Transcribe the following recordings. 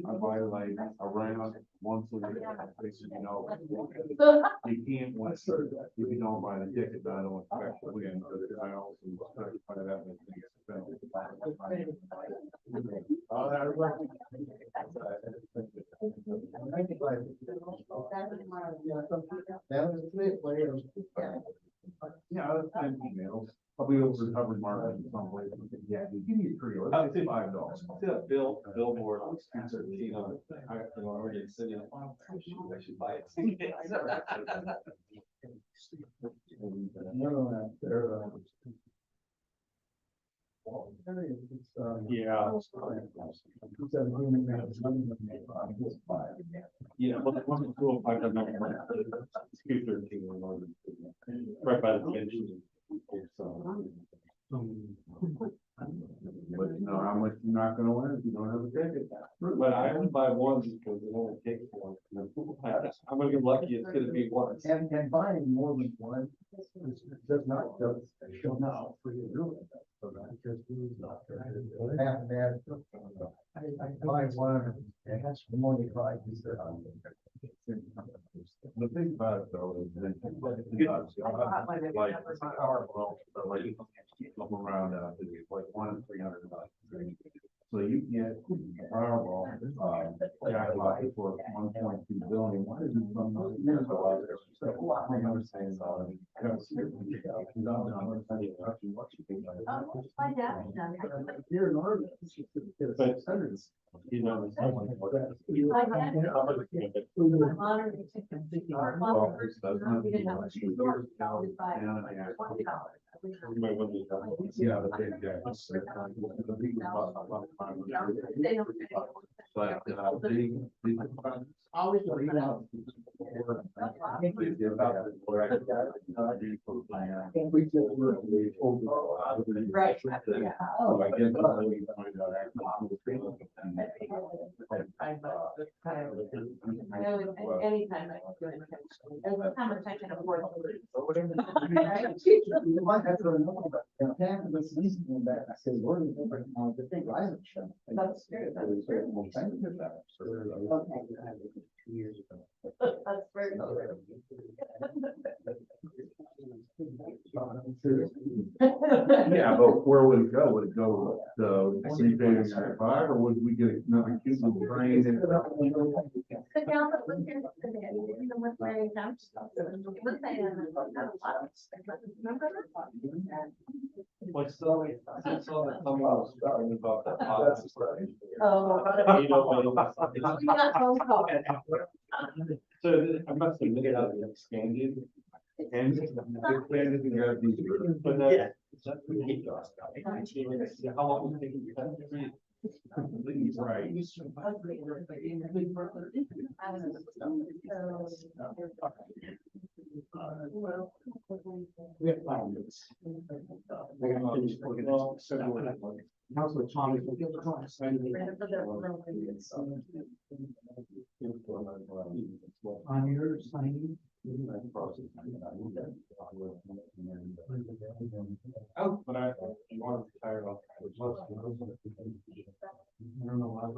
I buy like around once a week. You know, you can't once if you don't buy the ticket. I don't expect to win, but I also expect to that yeah, I'll send emails. Probably over Hubbard market in some way. Yeah, give me a trio. I'll say $5. Billboard on 213 on Oregon City. I should buy it. Yeah, but the one cool I don't know. 213 on Oregon City. Right by the bench. But you know how much you're not gonna win if you don't have a ticket. But I only buy one because it only takes one. I'm gonna get lucky, it's gonna be one. And buying more than one does not show now for you to do it. Because half and half. I buy one and that's the more you buy. The thing about it though is that like Powerball, like up around like 1 in 300. So you get Powerball, jackpot for 1.2 billion. Why is it from those years ago? I understand. Here in Oregon, You know, Yeah, the big guy. always Right. Oh, I guess that's how you find out Anytime I can do it. And how much I can afford. That's true. That's true. That's very true. Yeah, but where would it go? Would it go to repaving I-5 or would we get another cube of train? The gal that was here today, you know, with my dump stuff, was saying, remember that? what's the, I saw that someone was talking about that. Oh. You know, We got phone call. so I must admit it out expanded. And expanded and got these. But that, that's ridiculous. How long do you think you have to read? Right. We have 5 minutes. Councilor Thomas. On your signing. Oh, but I want to retire off. I don't know why.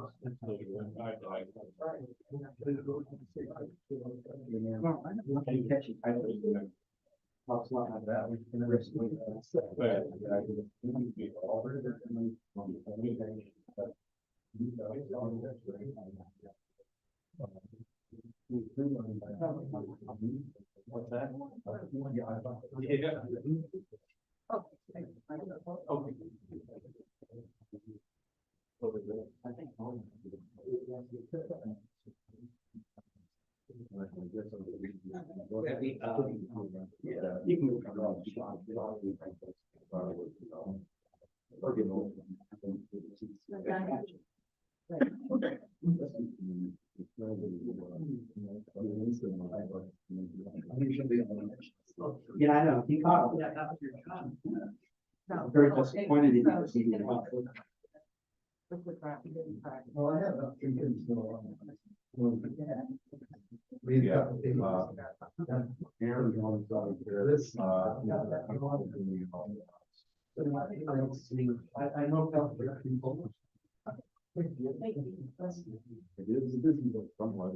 Can you catch it? I don't know. It's not like that. We can risk What's that? You can move Yeah, I know, he caught him. Very disappointed he didn't see him. Well, I have about 3 kids still on. Yeah, Aaron's on the side there. This, I know how to people. It is busy, but somewhat.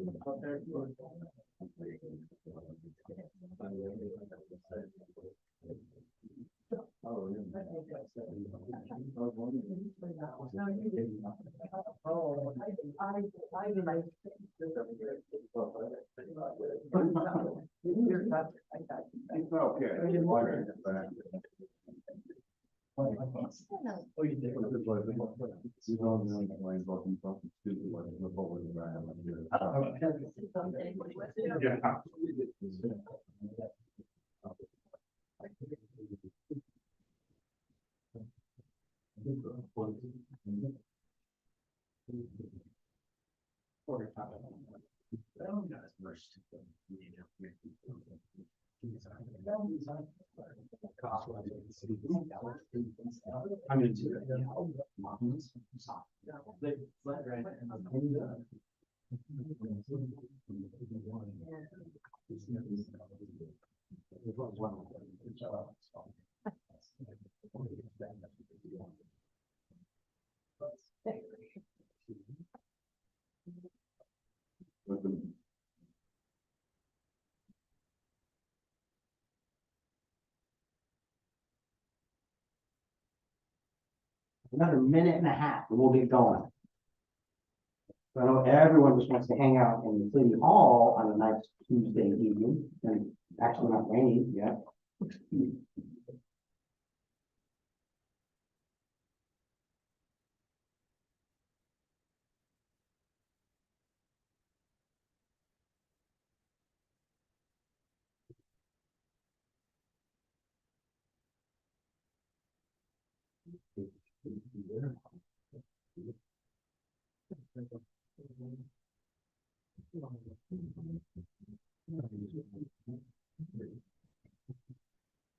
I'm into it. Another minute and a half and we'll get going. So I know everyone just wants to hang out in the city hall on a nice Tuesday evening and actually not raining yet.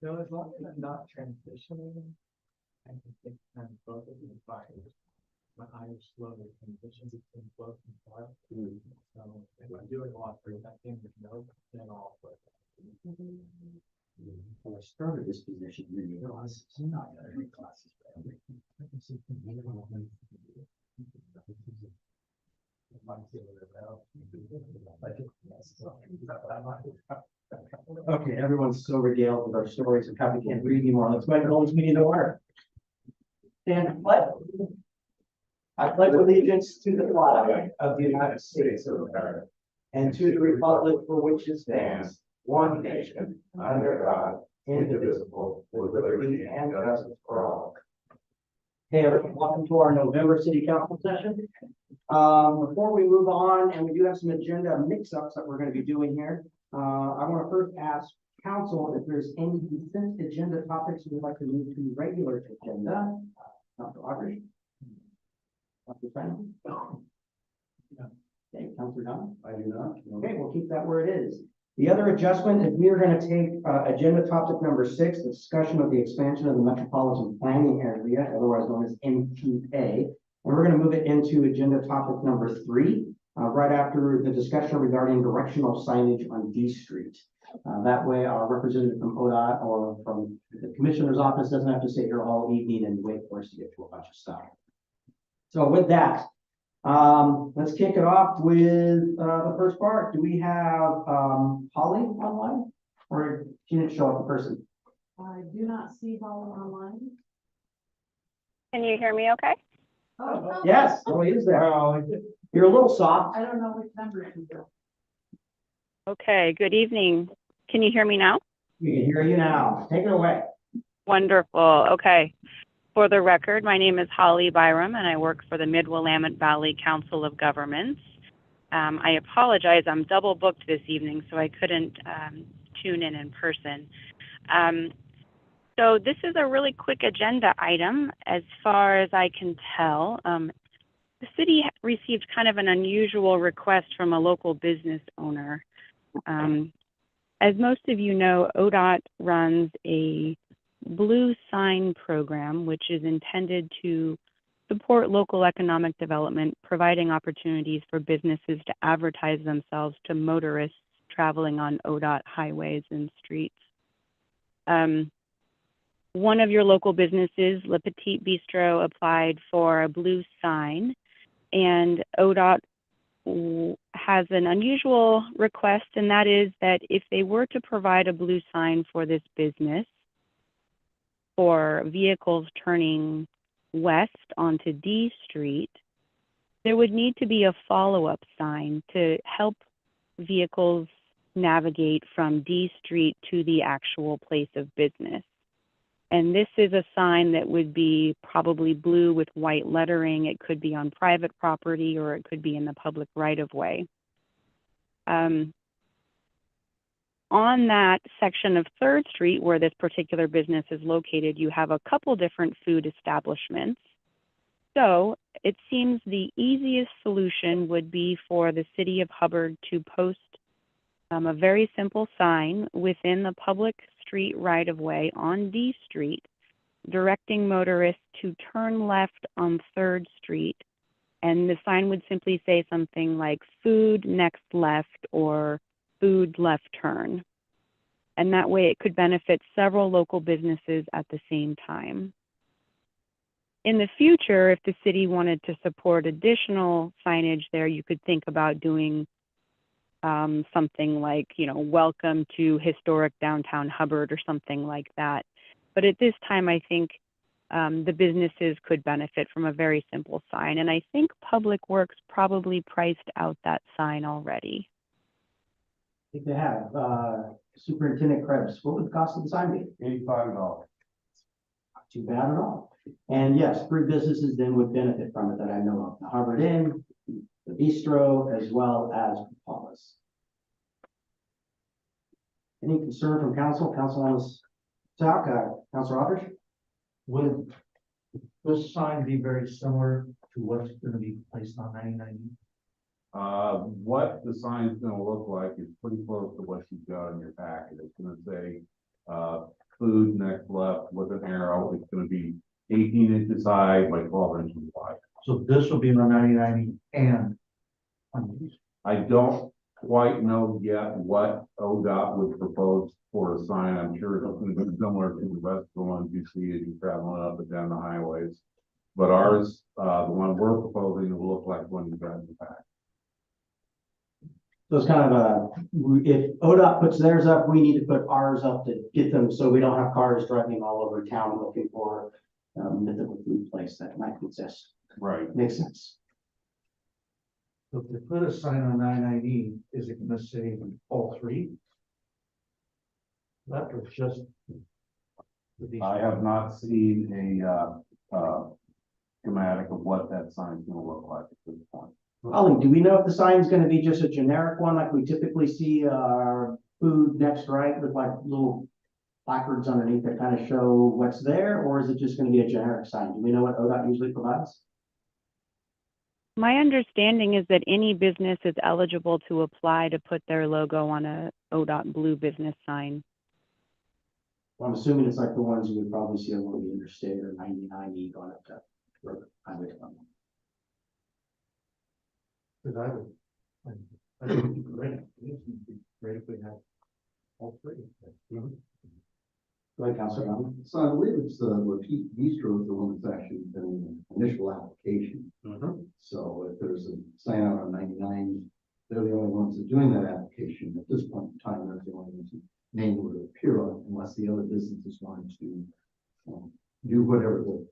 So as long as I'm not transitioning, I can take time to both of them fires. My eyes slowly transition between both and fire. So if I'm doing a lot for that thing with no, then I'll put. When I started this position, many classes, not every classes. Okay, everyone's so regaled with our stories and how we can't read anymore. Let's make all this meeting to order. Stand pledge. I pledge allegiance to the flag of the United States of America and to the republic for which it stands, one nation, under God, indivisible, with liberty and justice for all. Hey, everyone, welcome to our November City Council session. Before we move on, and we do have some agenda mix-ups that we're going to be doing here. I want to first ask council if there's any consent agenda topics we'd like to move to regular agenda. Dr. Audrey? Dr. Simon? Okay, Councilor Dunn? I do not. Okay, we'll keep that where it is. The other adjustment is we are going to take agenda topic number 6, the discussion of the expansion of the metropolitan planning area, otherwise known as MPA. And we're going to move it into agenda topic number 3, right after the discussion regarding directional signage on D Street. That way our representative from ODOT or from the commissioner's office doesn't have to sit here all evening and wait for us to get to a bunch of stuff. So with that, let's kick it off with the first part. Do we have Holly online, or she didn't show up in person? I do not see Holly online. Can you hear me okay? Oh, Yes, Holly is there. You're a little soft. I don't know which number it is. Okay, good evening. Can you hear me now? We can hear you now. Take it away. Wonderful. Okay. For the record, my name is Holly Byram, and I work for the Mid-Willamette Valley Council of Governments. I apologize, I'm double booked this evening, so I couldn't tune in person. So this is a really quick agenda item as far as I can tell. The city received kind of an unusual request from a local business owner. As most of you know, ODOT runs a blue sign program, which is intended to support local economic development, providing opportunities for businesses to advertise themselves to motorists traveling on ODOT highways and streets. One of your local businesses, Le Petit Bistro, applied for a blue sign, and ODOT has an unusual request, and that is that if they were to provide a blue sign for this business for vehicles turning west onto D Street, there would need to be a follow-up sign to help vehicles navigate from D Street to the actual place of business. And this is a sign that would be probably blue with white lettering. It could be on private property or it could be in the public right-of-way. On that section of 3rd Street where this particular business is located, you have a couple different food establishments. So it seems the easiest solution would be for the city of Hubbard to post a very simple sign within the public street right-of-way on D Street, directing motorists to turn left on 3rd Street. And the sign would simply say something like food next left or food left turn. And that way it could benefit several local businesses at the same time. In the future, if the city wanted to support additional signage there, you could think about doing something like, welcome to historic downtown Hubbard or something like that. But at this time, I think the businesses could benefit from a very simple sign. And I think Public Works probably priced out that sign already. I think they have. Superintendent Krebs, what would the cost of the sign be? $85. Not too bad at all. And yes, 3 businesses then would benefit from it that I know of. The Hubbard Inn, the Bistro, as well as Paula's. Any concern from council? Council on this talk, Councilor Aldridge? Would this sign be very similar to what's gonna be placed on 99? What the sign's gonna look like is pretty close to what you've got in your packet. It's gonna say, food next left with an arrow. It's gonna be 18 inches high by 12 inches wide. So this will be on 99 and on these. I don't quite know yet what ODOT would propose for a sign. I'm sure it's going to be similar to the rest of the ones you see as you're traveling up and down the highways. But ours, the one we're proposing, will look like one you got in the back. So it's kind of if ODOT puts theirs up, we need to put ours up to get them, so we don't have cars driving all over town looking for mythical food place that might exist. Right. Makes sense. So if they put a sign on 990, is it gonna say all 3? That was just. I have not seen a schematic of what that sign's going to look like at this point. Ollie, do we know if the sign's gonna be just a generic one like we typically see food next right with like little placards underneath that kind of show what's there, or is it just gonna be a generic sign? Do we know what ODOT usually provides? My understanding is that any business is eligible to apply to put their logo on a ODOT blue business sign. Well, I'm assuming it's like the ones you would probably see along the interstate or 99 going up to highway department. Because I think it'd be great. It would be great if we had all 3. Go ahead, Councilor Allen. So I believe it's the Repeat Bistro is the one that's actually been the initial application. So if there's a sign out on 99, they're the only ones that are doing that application. At this point in time, they're the only ones whose name would appear on it unless the other businesses wanted to do whatever the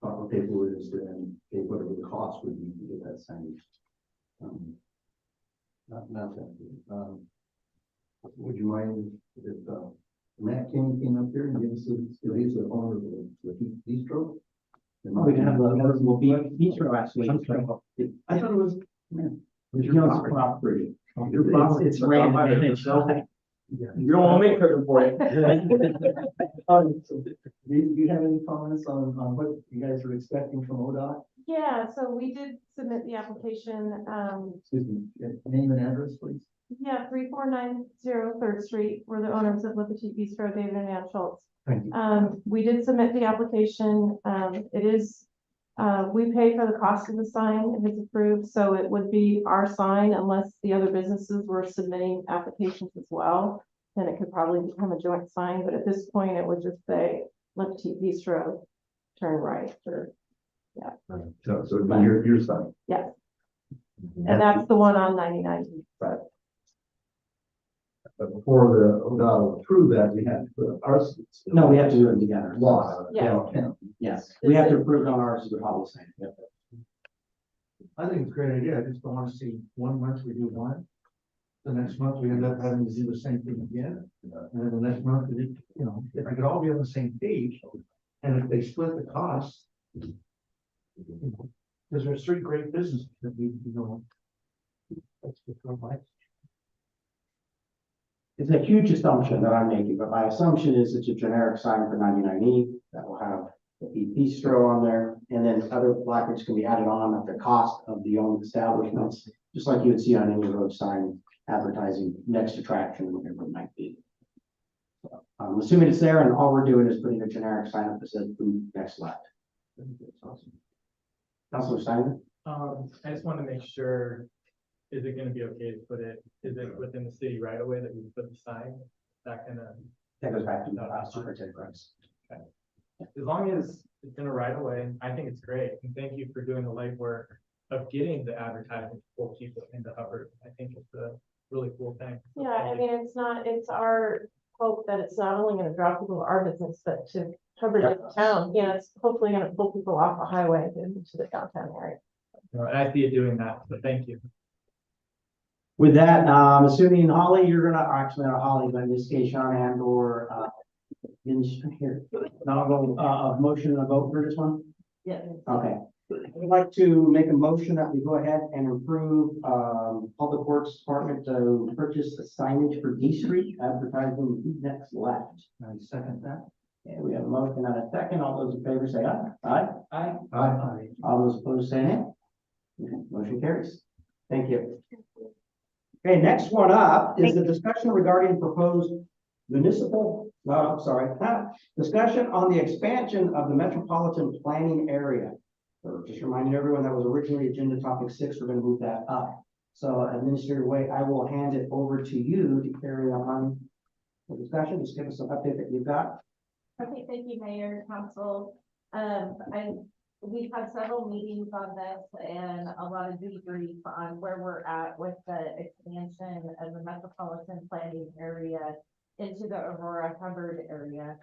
proper paperwork is and pay whatever the cost would be to get that sign. Would you mind if Matt came up here and gave us he's the owner of the Bistro? We can have the Bistro actually. I thought it was, man, You know, it's property. It's It's random. You don't want me cooking for you. So, do you have any comments on what you guys are expecting from ODOT? Yeah, so we did submit the application, Excuse me, name and address, please. yeah, 3490 Third Street. We're the owners of Lippitt Bistro, David and Ann Schultz. Thank you. We did submit the application. It is, we pay for the cost of the sign if it's approved, so it would be our sign unless the other businesses were submitting applications as well. Then it could probably become a joint sign, but at this point, it would just say Lippitt Bistro, turn right, or, So it'd be your side. yeah. And that's the one on 99. Road. But before the ODOT will approve that, we have to put ours. No, we have to do it together. Law. Yeah. downtown. Yes, we have to approve it on ours, as the policy. Yep. I think it's a great idea. I just don't want to see 1 month we do one. The next month we end up having to do the same thing again. And then the next month, if we could all be on the same page, and if they split the costs. Because there's 3 great businesses that we, That's good for life. It's a huge assumption that I'm making, but my assumption is it's a generic sign for 99E that will have the bistro on there, and then other placards can be added on at the cost of the owned establishments, just like you would see on any road sign advertising next attraction, whatever it might be. So, I'm assuming it's there, and all we're doing is putting a generic sign up that says food next left. That's awesome. Councilor Simon? I just want to make sure, is it gonna be okay to put it, is it within the city right away that we put the sign? That kind of, That goes back to the superintendent Rice. as long as it's in a right away, I think it's great. And thank you for doing the legwork of getting the advertising to pull people into Hubbard. I think it's a really cool thing. So Yeah, I thank mean, it's our hope that it's not only gonna draw people to our business, but to cover the town. Yeah, it's hopefully gonna pull people off the highway into the downtown area. you. And I see it doing that, so thank you. With that, I'm assuming Holly, you're gonna, actually not Holly, but in this case, Sean and or, minister here. Now I'll go, a motion and a vote for this one? Yeah. Okay. I'd like to make a motion that we go ahead and approve, Public Works Department to purchase the signage for D Street advertising food next left. I second that. And we have a motion and a second. All those in favor say aye. Aye. Aye. Aye. All those opposed say nay. Okay, motion carries. Thank you. Okay, next one up is the discussion regarding proposed discussion on the expansion of the metropolitan planning area. So just reminding everyone that was originally agenda topic 6, we're gonna move that up. So Administrator Wade, I will hand it over to you to carry on the discussion. Just give us an update that you've got. Okay, thank you, Mayor, Council. We've had several meetings on this and a lot of debrief on where we're at with the expansion of the metropolitan planning area into the Aurora Hubbard area.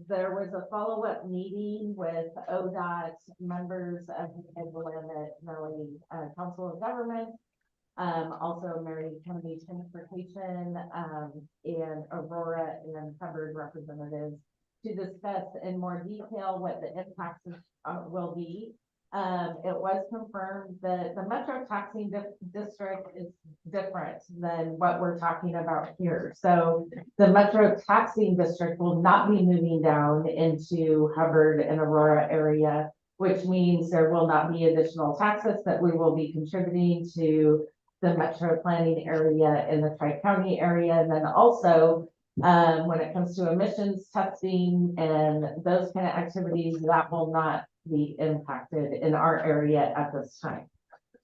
There was a follow-up meeting with ODOT members of the Willamette Valley Council of Government, also Marion County Transportation, and Aurora and Hubbard representatives to discuss in more detail what the impacts will be. It was confirmed that the metro taxing district is different than what we're talking about here. So the metro taxing district will not be moving down into Hubbard and Aurora area, which means there will not be additional taxes that we will be contributing to the metro planning area in the Tri-County area. And then also, when it comes to emissions testing and those kind of activities, that will not be impacted in our area at this time.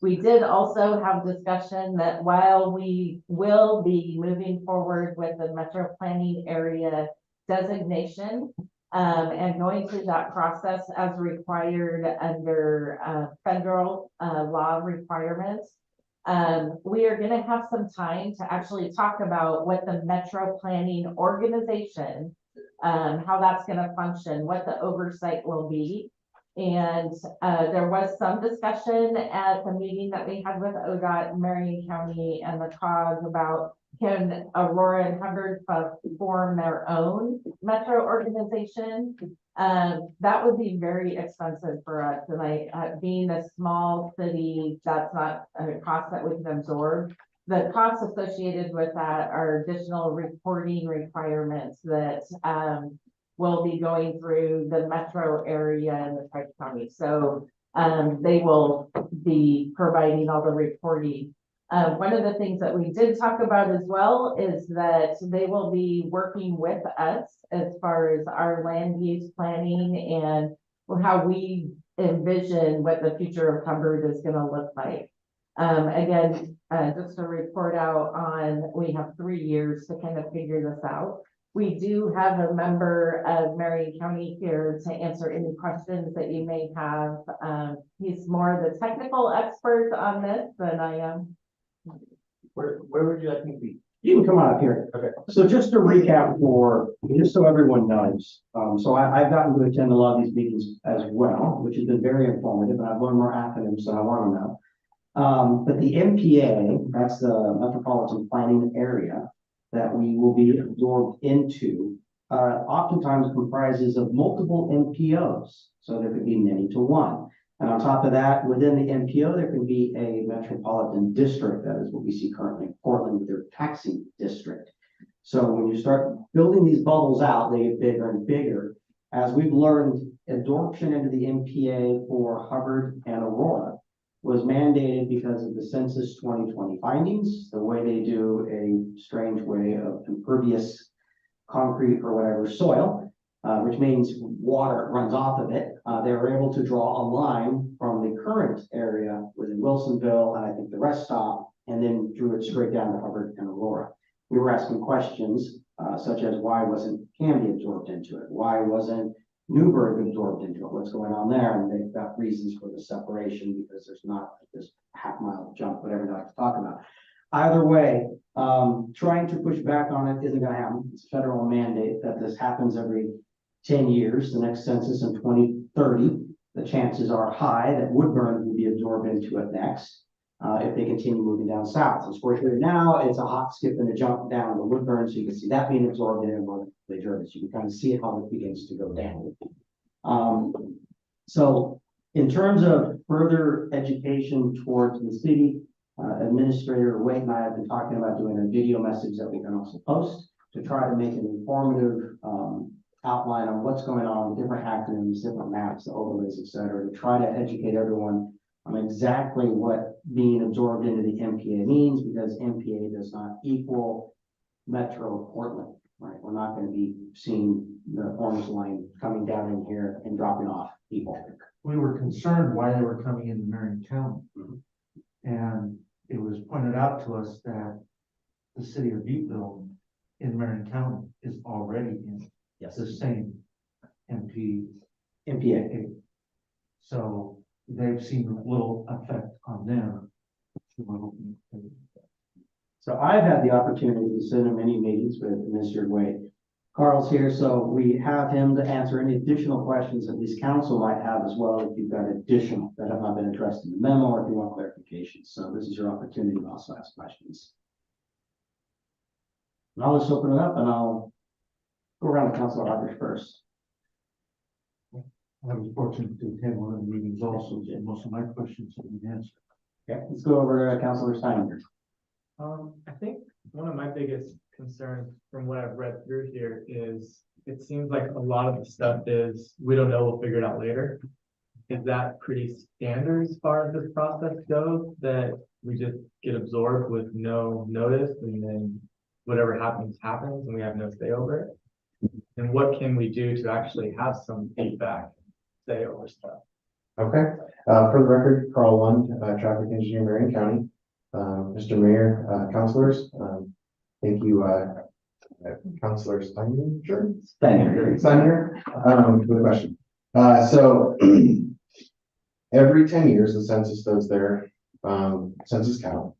We did also have discussion that while we will be moving forward with the metro planning area designation, and going through that process as required under federal law requirements, we are going to have some time to actually talk about what the metro planning organization, how that's going to function, what the oversight will be. And there was some discussion at the meeting that we had with ODOT, Marion County, and the COG about can Aurora and Hubbard form their own metro organization? That would be very expensive for us, and being a small city, that's not a cost that we can absorb. The costs associated with that are additional reporting requirements that, will be going through the metro area and the Tri-County. So, they will be providing all the reporting. One of the things that we did talk about as well is that they will be working with us as far as our land use planning and how we envision what the future of Hubbard is gonna look like. Again, just to report out on, we have 3 years to kind of figure this out. We do have a member of Marion County here to answer any questions that you may have. He's more the technical expert on this than I am. Where would you like me to be? You can come on up here. Okay. So just to recap just so everyone knows, so I've gotten to attend a lot of these meetings as well, which has been very informative, and I've learned more acronyms than I want to know. But the MPA, that's the Metropolitan Planning Area that we will be absorbed into, oftentimes comprises of multiple MPOs. So there could be many to one. And on top of that, within the MPO, there can be a metropolitan district. That is what we see currently in Portland with their taxing district. So when you start building these bubbles out, they get bigger and bigger. As we've learned, absorption into the MPA for Hubbard and Aurora was mandated because of the Census 2020 findings, the way they do a strange way of impervious concrete or whatever soil, which means water runs off of it. They were able to draw a line from the current area within Wilsonville, and I think the rest stopped, and then drew it straight down to Hubbard and Aurora. We were asking questions such as why wasn't Canby absorbed into it? Why wasn't Newburgh absorbed into it? What's going on there? And they've got reasons for the separation because there's not this half-mile jump, whatever they like to talk about. Either way, trying to push back on it isn't going to happen. It's a federal mandate that this happens every 10 years. The next census in 2030, the chances are high that Woodburn will be absorbed into it next if they continue moving down south. So fortunately now it's a hop, skip, and a jump down to Woodburn, so you can see that being absorbed in Lake Jervis. You can kind of see how it begins to go down. So in terms of further education towards the city, Administrator Wade and I have been talking about doing a video message that we can also post to try to make an informative outline on what's going on with different acronyms, different maps, the overlays, et cetera, to try to educate everyone on exactly what being absorbed into the MPA means, because MPA does not equal Metro Portland, right? We're not going to be seeing the orange line coming down in here and dropping off people. We were concerned why they were coming into Marion County. And it was pointed out to us that the city of Beatville in Marion County is already in the same MPA. So they've seen little effect on them. So I've had the opportunity to sit in many meetings with Mr. Wade. Carl's here, so we have him to answer any additional questions that these council might have as well, if you've got additional that have not been addressed in the memo, or if you want clarification. So this is your opportunity to also ask questions. And I'll just open it up and I'll go around to Councilor Rogers first. I was fortunate to attend one of the meetings also, and most of my questions have been answered. Okay, let's go over to Councilor Steiner. I think one of my biggest concerns from what I've read through here is it seems like a lot of the stuff is, we don't know, we'll figure it out later. Is that pretty standard as far as this process goes, that we just get absorbed with no notice and then whatever happens, happens and we have no say over it? And what can we do to actually have some feedback, say over stuff? Okay, for the record, Carl Lund, traffic engineer, Marion County. Mr. Mayor, councilors, thank you, Councilor Steiner, for the question. So every 10 years, the census does their census count,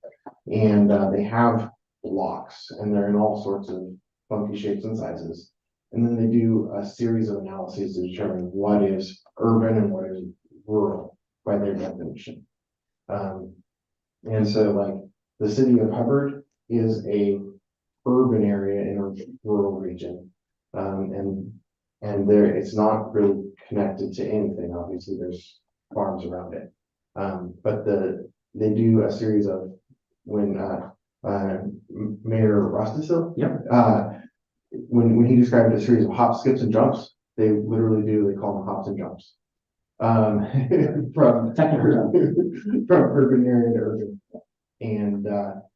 and they have blocks, and they're in all sorts of funky shapes and sizes. And then they do a series of analyses to determine what is urban and what is rural by their definition. And so like the city of Hubbard is a urban area in a rural region. And there, it's not really connected to anything. Obviously, there's farms around it. But they do a series of, when, Mayor Rostisil. Yep. When he described a series of hops, skips, and jumps, they literally do, they call them hops and jumps. From Technical term. from urban area to urban. And,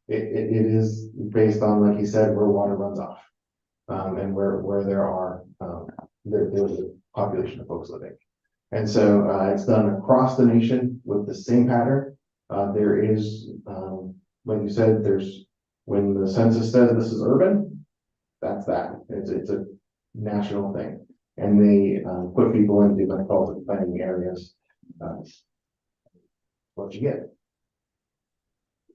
it is based on, like he said, where water runs off. And where there are, there's a population of folks living. And so, it's done across the nation with the same pattern. There is, like you said, when the census says this is urban, that's that. It's a national thing. And they, put people into metropolitan planning areas. What you get.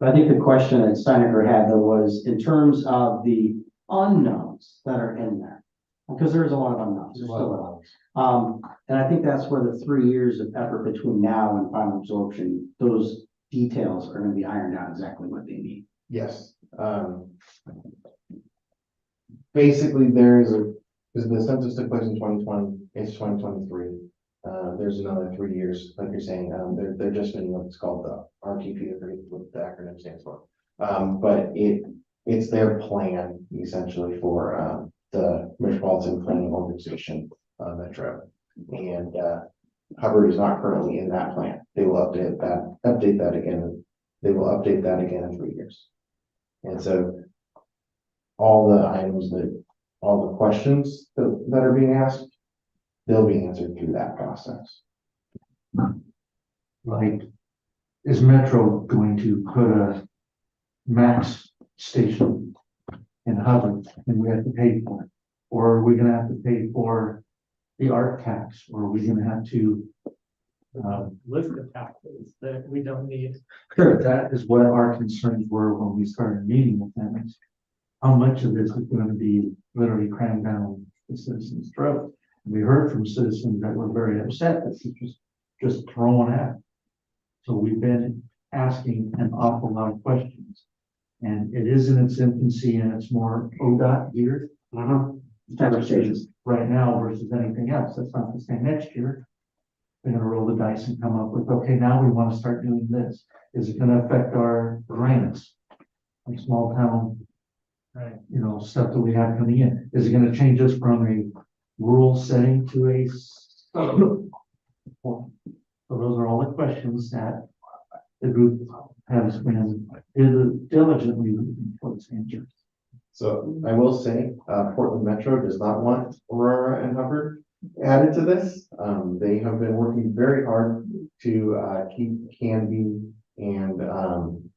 I think the question that Steinecker had though was in terms of the unknowns that are in there. Because there's a lot of unknowns. There's still a lot. And I think that's where the 3 years of effort between now and final absorption, those details are going to be ironed out exactly what they need. Yes. Basically, because the census took place in 2020, it's 2023. There's another 3 years, like you're saying. They're just doing what's called the RTP, what the acronym stands for. But it's their plan essentially for the Metropolitan Planning Organization, Metro. And Hubbard is not currently in that plan. They will update that again. They will update that again in 3 years. And so all the questions that are being asked, they'll be answered through that process. Like, is Metro going to put a max station in Hubbard and we have to pay for it? Or are we gonna have to pay for the art tax, or are we gonna have to, List of taxes that we don't need. sure, that is what our concerns were when we started meeting with them. Is how much of this is going to be literally crammed down the citizens' throat? We heard from citizens that were very upset that it was just thrown at. So we've been asking an awful lot of questions. And it is in its infancy and it's more ODOT geared. Conversations. Right now versus anything else. That's not the same next year. We're gonna roll the dice and come up with, okay, now we want to start doing this. Is it gonna affect our grants? Like small town, Right. you know, stuff that we have coming in. Is it gonna change us from a rural setting to a suburban? So those are all the questions that the group has been diligently looking for its answers. So I will say, Portland Metro does not want Aurora and Hubbard added to this. They have been working very hard to keep Canby and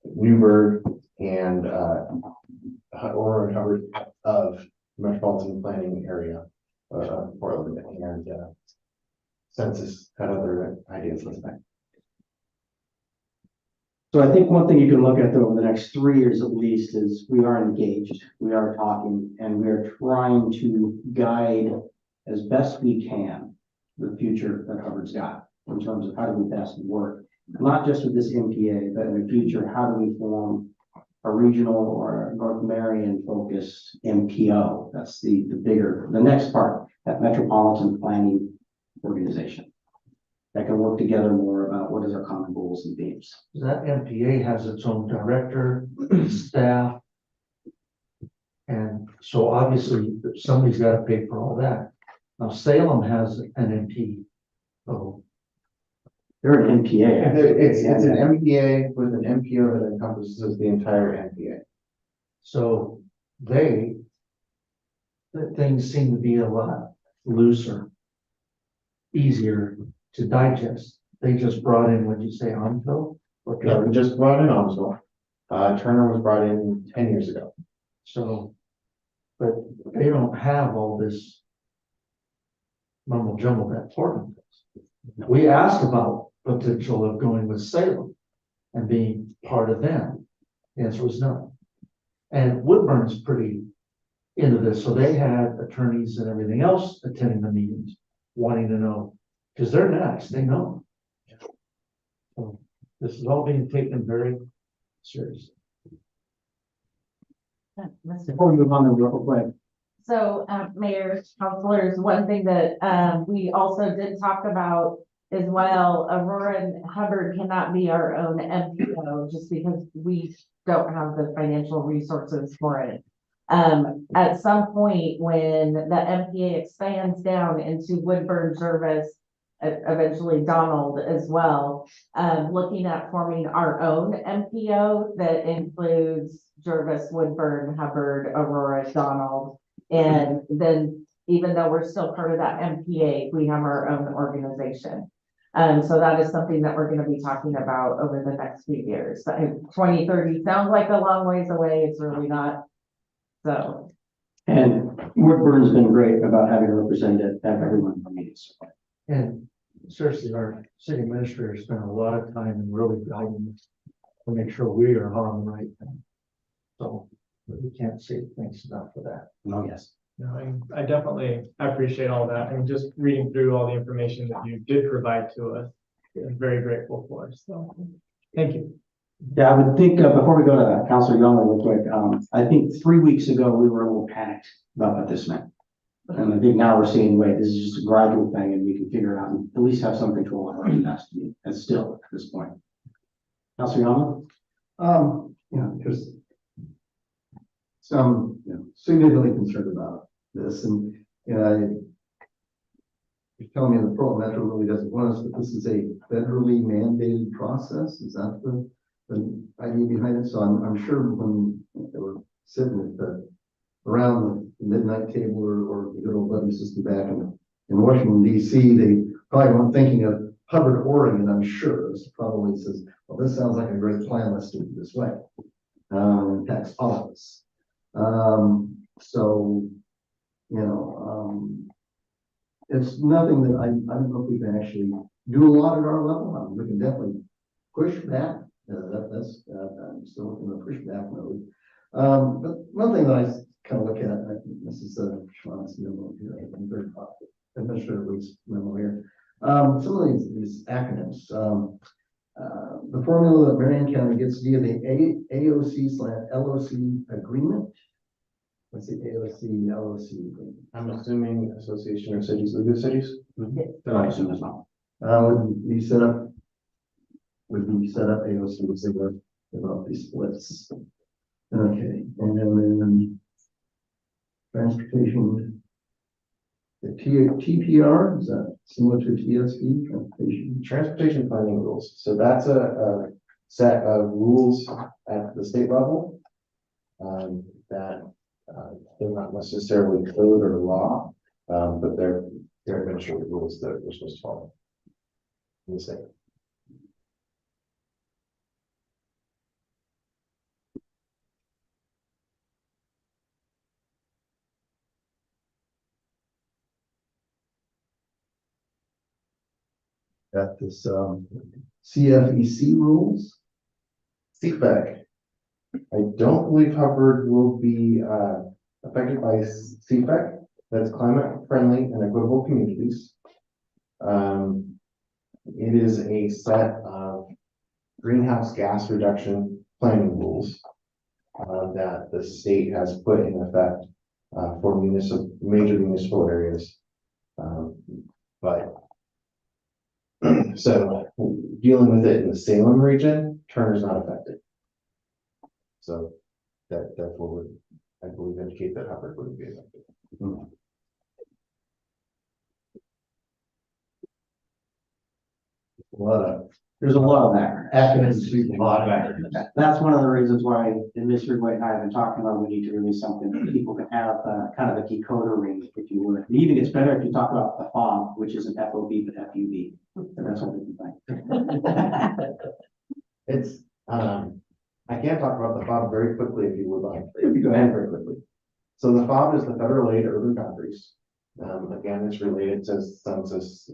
Newburgh and Aurora and Hubbard out of metropolitan planning area of Portland, and census had other ideas like that. So I think one thing you can look at though over the next 3 years at least is we are engaged, we are talking, and we are trying to guide as best we can the future that Hubbard's got in terms of how do we best work, not just with this MPA, but in the future, how do we form a regional or a North Marion focused MPO? That's the next part, that metropolitan planning organization that can work together more about what is our common goals and themes. That MPA has its own director, staff. And so obviously somebody's got to pay for all that. Now Salem has an MP. So They're an MPA. actually. It's an MPA with an MPO that encompasses the entire MPA. so the things seem to be a lot looser, easier to digest. They just brought in, what'd you say, Onto? Yeah, we just brought in Amstel. Turner was brought in 10 years ago. So, but they don't have all this mumble jumble that Portland does. We asked about potential of going with Salem and being part of them. The answer was no. And Woodburn's pretty into this, so they had attorneys and everything else attending the meetings, wanting to know, because they're next, they know. So this is all being taken very seriously. Before we move on, real quick, So, Mayor, councilors, one thing that, we also did talk about as well, Aurora and Hubbard cannot be our own MPO just because we don't have the financial resources for it. At some point, when the MPA expands down into Woodburn, Jervis, eventually Donald as well, looking at forming our own MPO that includes Jervis, Woodburn, Hubbard, Aurora, Donald. And then even though we're still part of that MPA, we have our own organization. So that is something that we're gonna be talking about over the next few years. 2030 sounds like a long ways away. It's really not. So, and Woodburn's been great about having a representative at every one of our meetings. And seriously, our city administrator spent a lot of time in really guiding us to make sure we are on the right thing. So we can't say thanks enough for that. Oh, yes. No, I definitely appreciate all that, and just reading through all the information that you did provide to us, I'm very grateful for, so, thank you. Yeah, I would think, before we go to Councilor Young real quick, I think 3 weeks ago, we were a little panicked about what this meant. And I think now we're seeing, wait, this is just a gradual thing and we can figure it out and at least have some control over our destiny, and still at this point. Councilor Young? Just some, significantly concerned about this, and, you're telling me the Portland Metro really doesn't want us, but this is a federally mandated process, is that the idea behind it? So I'm sure when they were sitting at around the midnight table or the good old buddy system back in Washington DC, they probably weren't thinking of Hubbard, Oregon, I'm sure. It's probably says, well, this sounds like a great plan, let's do it this way. Tax office. So, it's nothing that I don't know if we can actually do a lot at our level. We can definitely push back. I'm still in the pushback mode. But one thing that I kind of look at, I think this is Sean's memo here, I'm very popular, Administrator Week's memo here. Some of these acronyms, the formula that Marion County gets via the AOC/LOC agreement. What's the AOC/LOC agreement? I'm assuming Association of Cities, League of Cities. I assume as well. Would be set up AOC was about these splits. Okay, and then transportation. The TPR, is that similar to TSP, Transportation planning rules. So that's a set of rules at the state level that they're not necessarily code or law, but they're administrative rules that we're supposed to follow in the state. Got this CFEC rules. CFEC. I don't believe Hubbard will be affected by CFEC. That's climate friendly and equitable communities. It is a set of greenhouse gas reduction planning rules that the state has put in effect for major municipal areas. But so dealing with it in the Salem region, Turner's not affected. So that's what would, I believe, indicate that Hubbard wouldn't be affected. There's a lot of that. Acronyms. That's one of the reasons why Mr. White and I have been talking about, we need to release something that people can have kind of a decoder ring, if you would. It even gets better if you talk about the FOB, which isn't FOB, but FUB. So that's what we can think. It's, I can talk about the FOB very quickly if you would like. If you go ahead very quickly. So the FOB is the Federal Aid Urban Boundaries. Again, it's related to census,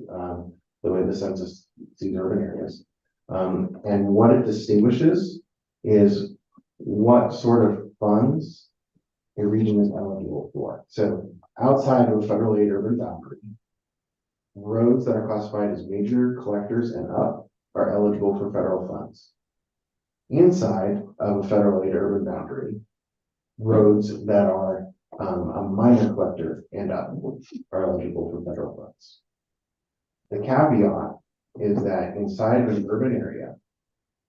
the way the census sees urban areas. And what it distinguishes is what sort of funds a region is eligible for. So outside of a federal aid urban boundary, roads that are classified as major collectors and up are eligible for federal funds. Inside of a federal aid urban boundary, roads that are, a minor collector and up are eligible for federal funds. The caveat is that inside of an urban area,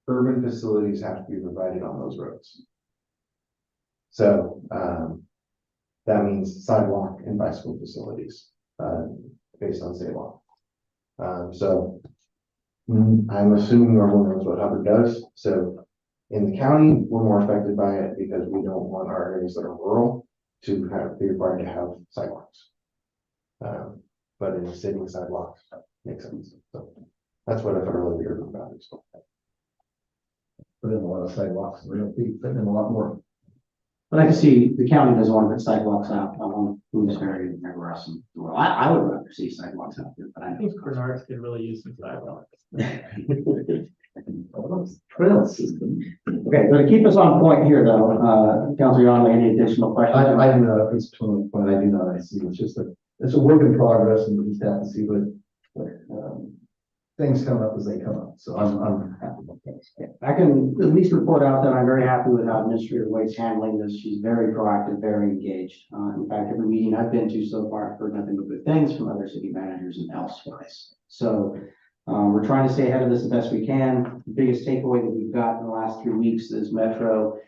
urban facilities have to be provided on those roads. So, that means sidewalk and bicycle facilities, based on state law. So I'm assuming everyone knows what Hubbard does. So in the county, we're more affected by it because we don't want our areas that are rural to be required to have sidewalks. But in the city, sidewalks makes sense. So that's what I federally heard about it. Put in a lot of sidewalks, we're gonna be putting in a lot more. But I can see the county doesn't want to put sidewalks out on Bloomsbury and everywhere else in the world. I would rather see sidewalks out there, but I I know. think Bernard's could really use some sidewalks. Trail system. Okay, so to keep us on point here though, Councilor Yonley, any additional questions? I do not, it's totally fine, I do not, I see, it's just it's a work in progress and we just have to see what things come up as they come up, so I'm happy with things. I can at least report out that I'm very happy with how Administrator Wade's handling this. She's very proactive, very engaged. In fact, every meeting I've been to so far, I've heard nothing but good things from other city managers and elsewhere. So we're trying to stay ahead of this the best we can. The biggest takeaway that we've got in the last 3 weeks is Metro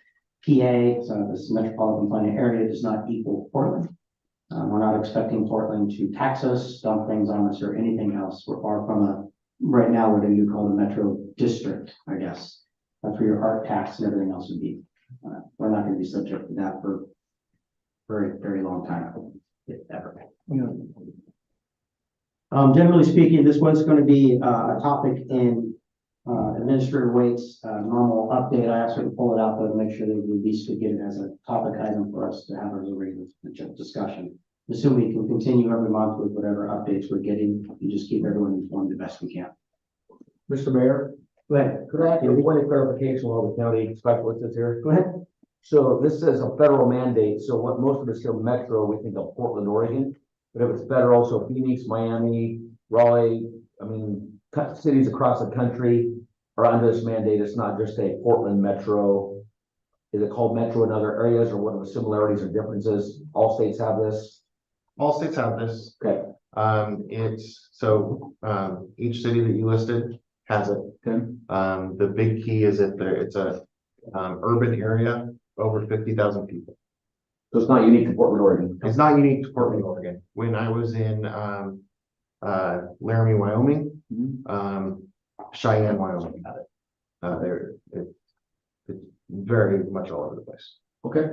PA, so this metropolitan planning area does not equal Portland. We're not expecting Portland to tax us, dump things on us, or anything else. We're far from right now, what do you call the metro district, I guess. That's where your art tax and everything else would be. We're not gonna be subject to that for a very, very long time, if ever. Generally speaking, this was gonna be a topic in Administrator Waite's normal update. I asked her to pull it out, but make sure that we at least could get it as a topic item for us to have as a regular discussion. Assume we can continue every month with whatever updates we're getting and just keep everyone informed the best we can. Mr. Mayor, Go ahead. could I ask you one clarification while the county specialist is here? Go ahead. So this says a federal mandate, so what most of us here metro, we think of Portland, Oregon. But if it's federal, so Phoenix, Miami, Raleigh, I mean, cities across the country are under this mandate. It's not just a Portland metro. Is it called metro in other areas, or what are the similarities or differences? All states have this? All states have this. Okay. It's so, each city that you listed has it. Okay. The big key is that it's a, urban area over 50,000 people. So it's not unique to Portland, Oregon. It's not unique to Portland, Oregon. When I was in, Laramie, Wyoming, Cheyenne, Wyoming had it. It's very much all over the place. Okay,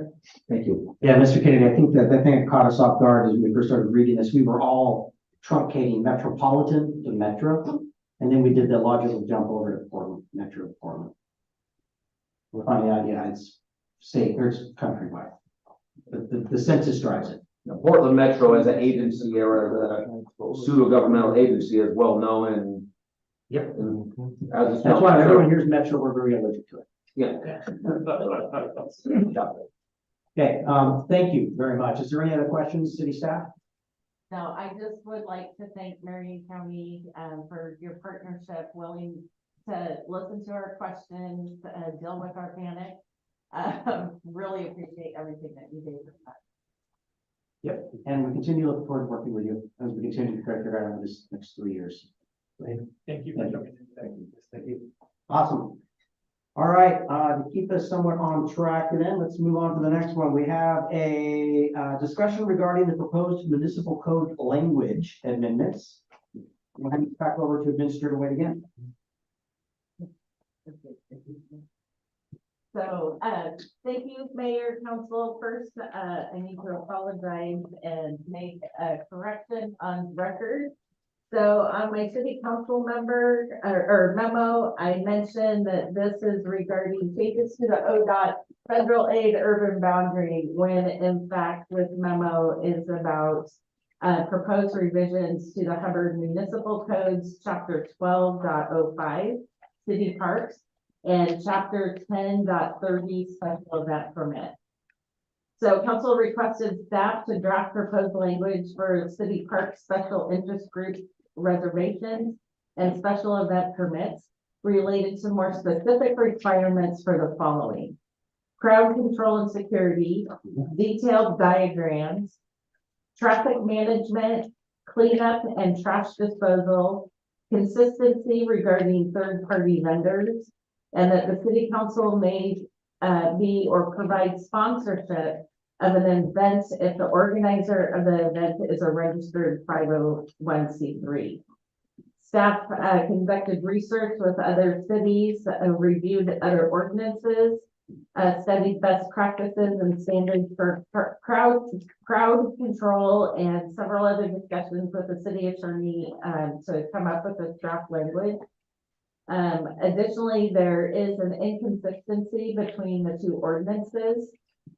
thank you. Yeah, Mr. Kennedy, I think that thing that caught us off guard as we first started reading this, we were all truncating metropolitan to metro. And then we did the logical jump over to Portland, metro Portland. We're finding out, yeah, it's state, or it's countrywide. The census drives it. Now, Portland Metro as an agency or a pseudo-governmental agency is well known and. Yep. and That's why everyone here's metro, we're very allergic to it. Yeah. Okay, thank you very much. Is there any other questions, city staff? No, I just would like to thank Marion County, for your partnership, willing to listen to our questions, deal with our panic. Really appreciate everything that you did with that. Yep, and we continue to look forward to working with you as we continue to figure out this next 3 years. Thank you for coming in today. Thank you. Awesome. All right, to keep us somewhat on track, then let's move on to the next one. We have a discussion regarding the proposed municipal code language amendments. We'll hand it back over to Administrator Wade again. So, thank you, Mayor, Council. First, I need to apologize and make a correction on record. So on my city council member or memo, I mentioned that this is regarding changes to the ODOT federal aid urban boundary, when in fact this memo is about proposed revisions to the Hubbard Municipal Codes, Chapter 12.05, City Parks, and Chapter 10.30, Special Event Permit. So council requested staff to draft proposed language for city park special interest group reservations and special event permits related to more specific requirements for the following. crowd control and security, detailed diagrams, traffic management, cleanup and trash disposal, consistency regarding third-party vendors, and that the city council may be or provide sponsorship of an event if the organizer of the event is a registered 501c3. Staff conducted research with other cities, reviewed other ordinances, studied best practices and standards for crowd control, and several other discussions with the city attorney to come up with this draft language. Additionally, there is an inconsistency between the two ordinances.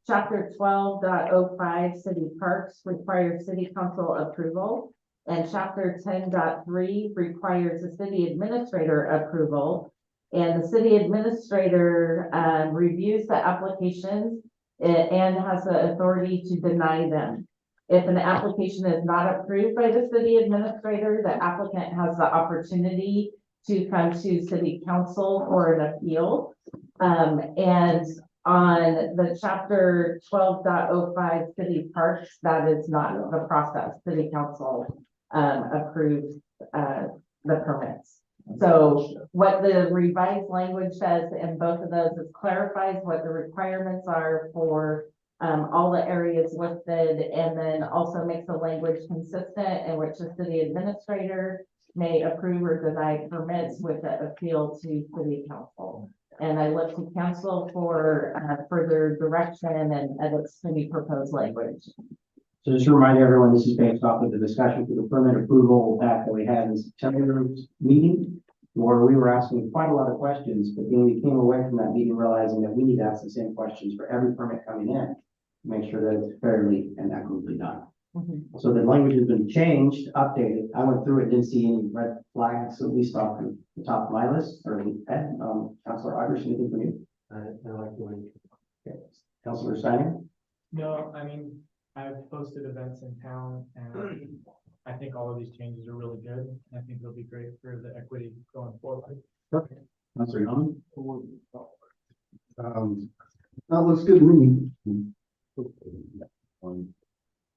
Chapter 12.05 city parks requires city council approval, and chapter 10.3 requires the city administrator approval. And the city administrator reviews the applications and has the authority to deny them. If an application is not approved by the city administrator, the applicant has the opportunity to come to city council for an appeal. And on the chapter 12.05 city parks, that is not the process. City council approves the permits. So what the revised language says in both of those is clarifies what the requirements are for all the areas listed, and then also makes the language consistent in which the city administrator may approve or deny permits with the appeal to city council. And I look to council for further direction and edits to the proposed language. So just to remind everyone, this is based off of the discussion for the permit approval that we had in September's meeting, where we were asking quite a lot of questions, but then we came away from that meeting realizing that we need to ask the same questions for every permit coming in, to make sure that it's fairly and equitably done. So the language has been changed, updated. I went through it, didn't see any red flags, at least off the top of my list, or Ed, Councilor Irish, anything from you? I like the way. Okay. Councilor Steiner? No, I mean, I've hosted events in town, and I think all of these changes are really good. I think they'll be great for the equity going forward. Perfect. Councilor Young? That looks good to me.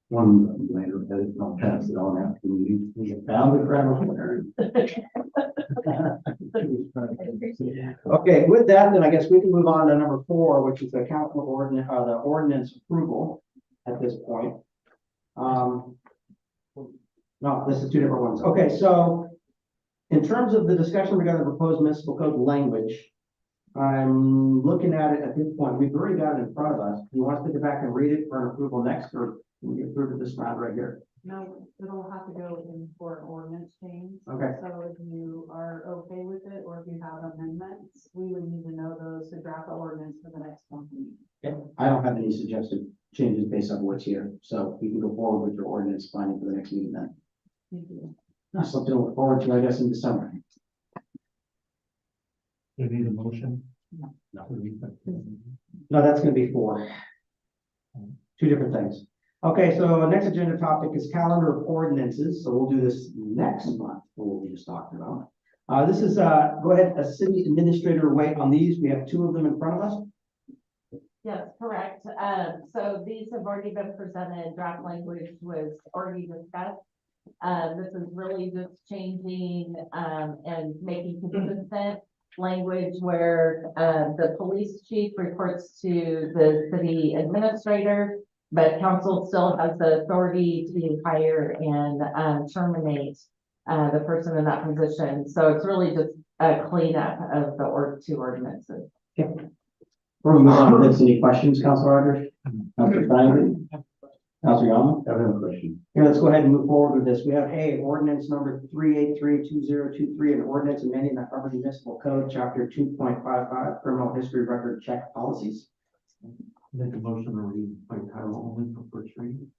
One later, I'll pass it on after the meeting. We have found the grammar. Okay, with that, then I guess we can move on to number 4, which is the council ordinance, the ordinance approval at this point. No, this is 2 different ones. Okay, so in terms of the discussion regarding the proposed municipal code language, I'm looking at it at this point. We've already got it in front of us. Do you want us to go back and read it for an approval next, or can we approve it this round right here? No, it'll have to go in for an ordinance change. Okay. So if you are okay with it, or if you have amendments, we would need to know those to draft the ordinance for the next one. Okay. I don't have any suggested changes based on what's here, so we can go forward with your ordinance finding for the next meeting then. Thank you. That's something to look forward to, I guess, in December. You need a motion? No, that's gonna be 4. 2 different things. Okay, so next agenda topic is calendar of ordinances, so we'll do this next month, for what we just talked about. This is, go ahead, a city administrator wait on these. We have 2 of them in front of us. Yes, correct. So these have already been presented. Draft language was already discussed. This is really just changing and making consistent language where the police chief reports to the city administrator, but council still has the authority to hire and terminate the person in that position. So it's really just a cleanup of the 2 ordinances. Okay. Before we move on to this, any questions, Councilor Rogers? Councilor Steiner? Councilor Yama? I have a question. Here, let's go ahead and move forward with this. We have ordinance number 383-2023, an ordinance amending the Hubbard Municipal Code, chapter 2.55, criminal history record check policies. Make a motion to read by title only for first reading.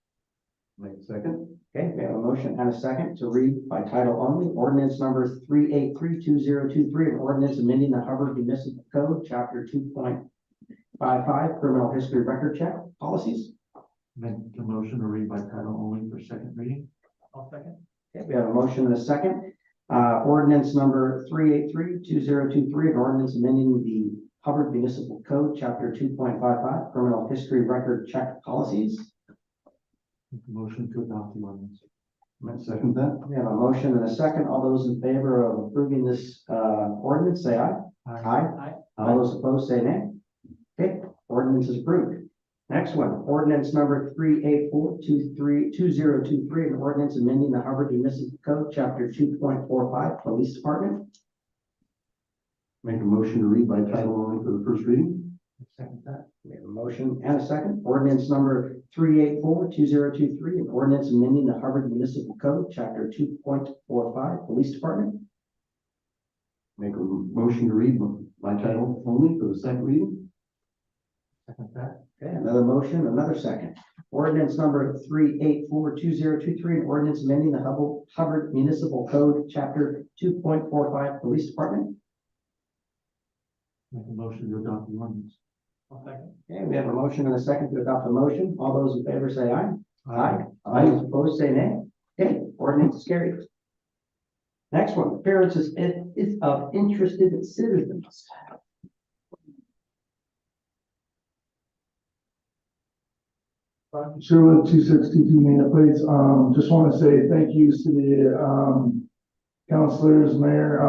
Make a second. Okay, we have a motion and a second to read by title only, ordinance number 383-2023, an ordinance amending the Hubbard Municipal Code, chapter 2.55, criminal history record check policies. Make a motion to read by title only for second reading. I'll second. Okay, we have a motion and a second. Ordinance number 383-2023, an ordinance amending the Hubbard Municipal Code, Chapter 2.55, Criminal History Record Check Policies. Motion to adopt the ordinance. I second that. We have a motion and a second. All those in favor of approving this ordinance, say aye. Aye. All those opposed, say nay. Okay, ordinance is approved. Next one, ordinance number 384-2023, an ordinance amending the Hubbard Municipal Code, Chapter 2.45, Police Department. Make a motion to read by title only for the first reading. Second that. We have a motion and a second. Ordinance number 384-2023, an ordinance amending the Hubbard Municipal Code, Chapter 2.45, Police Department. Make a motion to read by title only for the second reading. Second that. Okay, another motion, another second. Ordinance number 384-2023, an ordinance amending the Hubbard Municipal Code, Chapter 2.45, Police Department. Make a motion to adopt the ordinance. Okay, we have a motion and a second to adopt the motion. All those in favor say aye. Aye. All those opposed say nay. Okay, ordinance is carried. Next one, appearances of interested citizens. Sherwood 262 Mina Plates. Just want to say thank you to the councilors, mayor.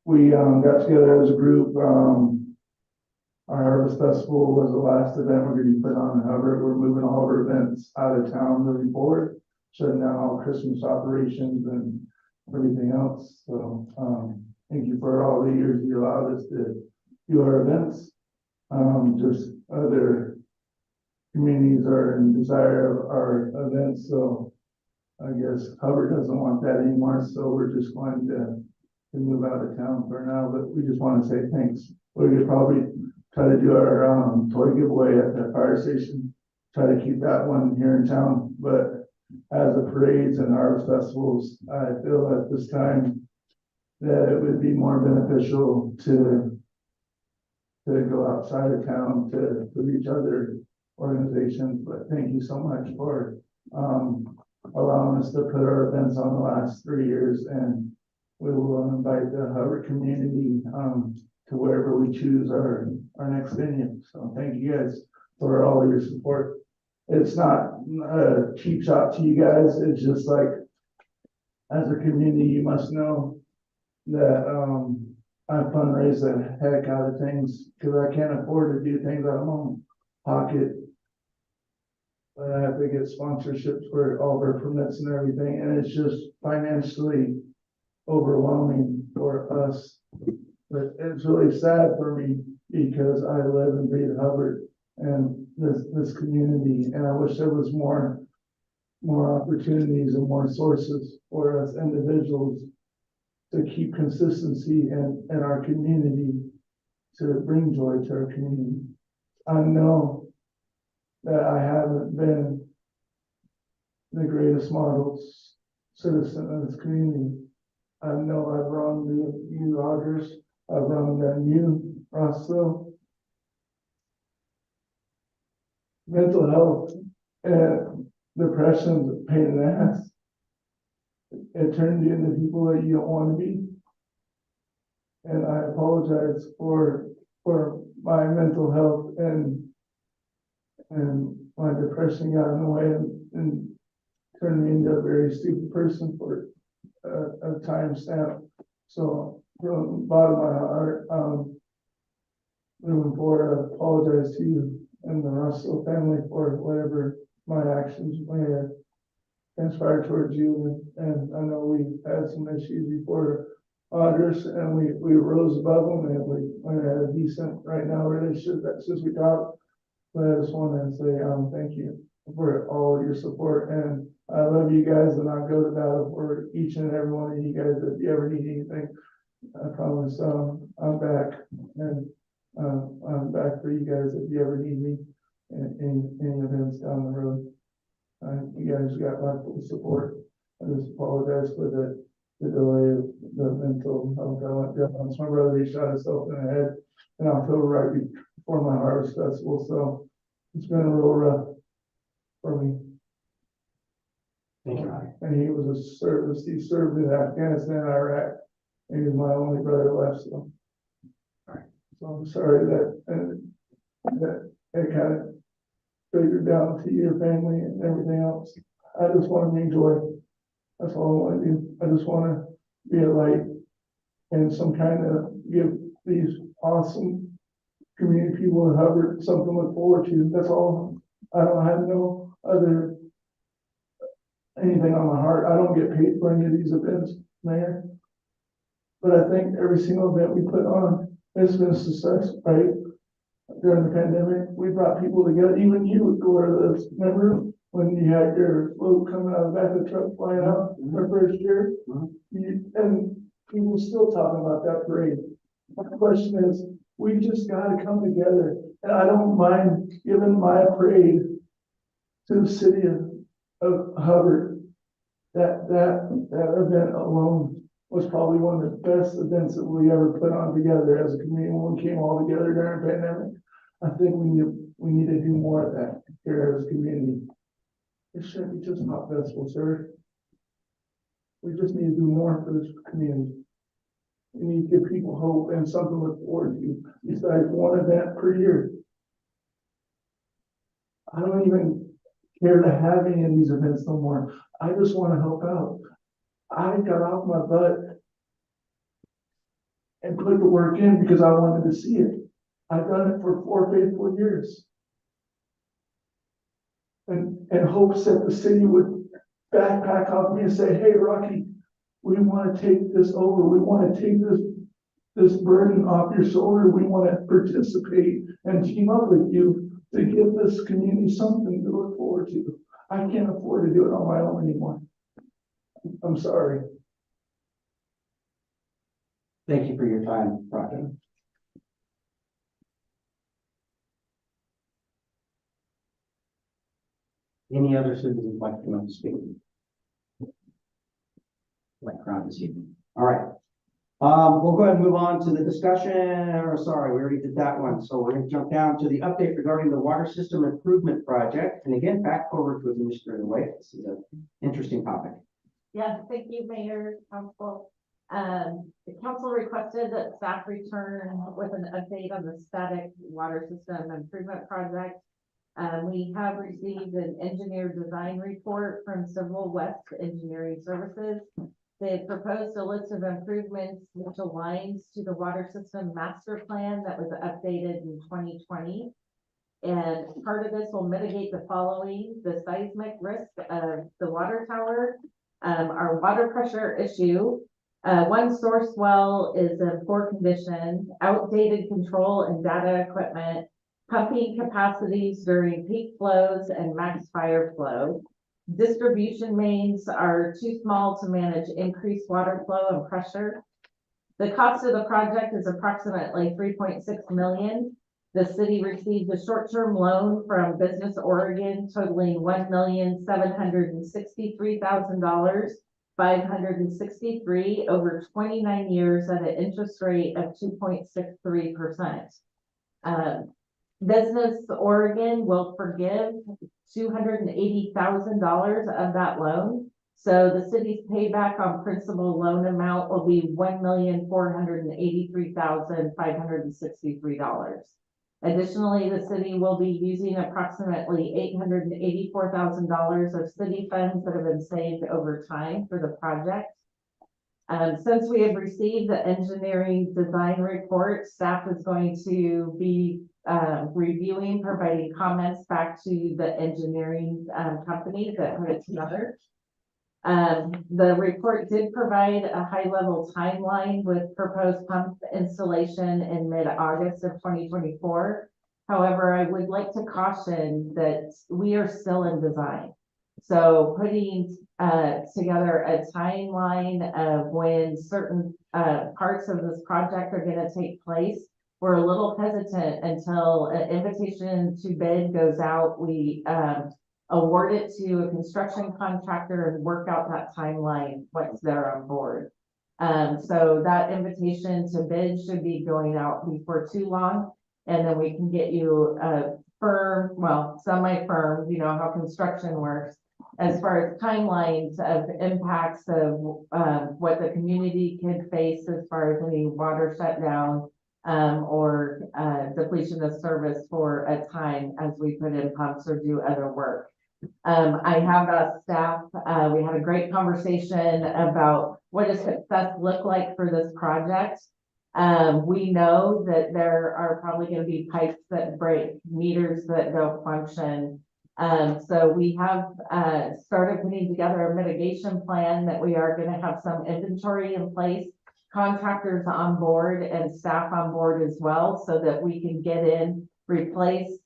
We got together as a group. Our Harvest Festival was the last event we're going to be put on in Hubbard. We're moving all our events out of town moving forward, shutting down all Christmas operations and everything else. So thank you for all the years you allowed us to do our events. Just other communities are in desire of our events, so I guess Hubbard doesn't want that anymore, so we're just going to move out of town for now, but we just want to say thanks. We could probably try to do our toy giveaway at the fire station, try to keep that one here in town, but as the parades and harvest festivals, I feel at this time that it would be more beneficial to go outside of town to reach other organizations. But thank you so much for allowing us to put our events on the last 3 years, and we will invite the Hubbard community to wherever we choose our next venue. So thank you guys for all your support. It's not a cheap shot to you guys. It's just like, as a community, you must know that I fundraise the heck out of things because I can't afford to do things out of my own pocket. But I have to get sponsorships for all of our permits and everything, and it's just financially overwhelming for us. But it's really sad for me because I live and breathe Hubbard and this community, and I wish there was more opportunities and more sources for us individuals to keep consistency in our community, to bring joy to our community. I know that I haven't been the greatest model citizen of this community. I know I've wronged you, Rogers. I've wronged you, Rossville. Mental health and depression is a pain in the ass. It turned you into people that you don't want to be. And I apologize for my mental health and my depression got in the way and turned me into a very stupid person for a time stamp. So from the bottom of my heart, moving forward, I apologize to you and the Russell family for whatever my actions may have transpired towards you. And I know we had some issues before Audrey, and we rose above them, and we had a decent right now relationship since we talked. But I just want to say thank you for all your support, and I love you guys, and I'll go to battle for each and every one of you guys. If you ever need anything, I promise I'm back, and I'm back for you guys if you ever need me in any events down the road. You guys got my full support. I just apologize for the delay of the mental health. I went down. It's my brother. He shot himself in the head in October right before my harvest festival. So it's been a real rough for me. Thank you. And he was a service. He served in Afghanistan, Iraq. He was my only brother left. So So I'm sorry that it kind of figured down to your family and everything else. I just want to bring joy. That's all I want to do. I just want to be a light and some kind of give these awesome community people in Hubbard something to look forward to. That's all. I don't have no other anything on my heart. I don't get paid for any of these events, Mayor. But I think every single event we put on has been a success, right? During the pandemic, we brought people together. Even you would go to this. Remember when you had your float coming out of the back of the truck flying out our first year? And people still talking about that parade. My question is, we just got to come together. And I don't mind giving my parade to the city of Hubbard. That event alone was probably one of the best events that we ever put on together as a community when we came all together during the pandemic. I think we need to do more of that here as a community. It shouldn't be just a hot festival, sir. We just need to do more for this community. We need to give people hope and something to look forward to besides one event per year. I don't even care to have any of these events no more. I just want to help out. I got off my butt and put the work in because I wanted to see it. I've done it for 4 faithful years. And hopes that the city would backpack off me and say, hey, Rocky, we want to take this over. We want to take this burden off your shoulder. We want to participate and team up with you to give this community something to look forward to. I can't afford to do it on my own anymore. I'm sorry. Thank you for your time, Rocky. Any other citizens like to come up and speak? Like crowd this evening. All right. We'll go ahead and move on to the discussion, or sorry, we already did that one. So we're going to jump down to the update regarding the water system improvement project. And again, back forward to Administrator White. This is an interesting topic. Yeah, thank you, Mayor, Council. The council requested that staff return with an update on the static water system improvement project. We have received an engineer design report from Civil West Engineering Services. They proposed a list of improvements which aligns to the water system master plan that was updated in 2020. And part of this will mitigate the following: the seismic risk of the water tower, our water pressure issue. One source well is in poor condition, outdated control and data equipment, pumping capacities during peak flows and max fire flow. Distribution mains are too small to manage increased water flow and pressure. The cost of the project is approximately $3.6 million. The city received a short-term loan from Business Oregon totaling $1,763,000, $563 over 29 years at an interest rate of 2.63%. Business Oregon will forgive $280,000 of that loan. So the city's payback on principal loan amount will be $1,483,563. Additionally, the city will be using approximately $884,000 of city funds that have been saved over time for the project. Since we have received the engineering design report, staff is going to be reviewing, providing comments back to the engineering company that put it together. The report did provide a high-level timeline with proposed pump installation in mid-August of 2024. However, I would like to caution that we are still in design. So putting together a timeline of when certain parts of this project are going to take place, we're a little hesitant until an invitation to bid goes out. We award it to a construction contractor and work out that timeline once they're on board. So that invitation to bid should be going out before too long, and then we can get you a firm, well, semi-firm, you know how construction works, as far as timelines of impacts of what the community could face as far as any water shutdown, or depletion of service for a time as we put in pumps or do other work. I have asked staff, we had a great conversation about what does success look like for this project. We know that there are probably going to be pipes that break, meters that don't function. So we have started putting together a mitigation plan that we are going to have some inventory in place, contractors on board and staff on board as well, so that we can get in, replace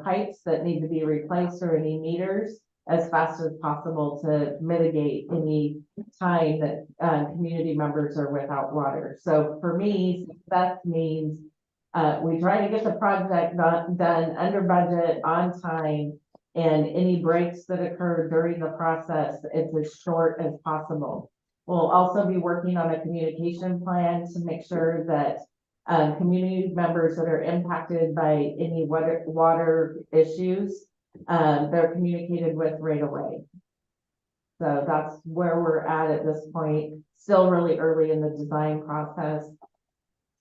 pipes that need to be replaced or any meters as fast as possible to mitigate any time that community members are without water. So for me, success means we try to get the project done under budget, on time, and any breaks that occur during the process, it's as short as possible. We'll also be working on a communication plan to make sure that community members that are impacted by any water issues, they're communicated with right away. So that's where we're at this point. Still really early in the design process.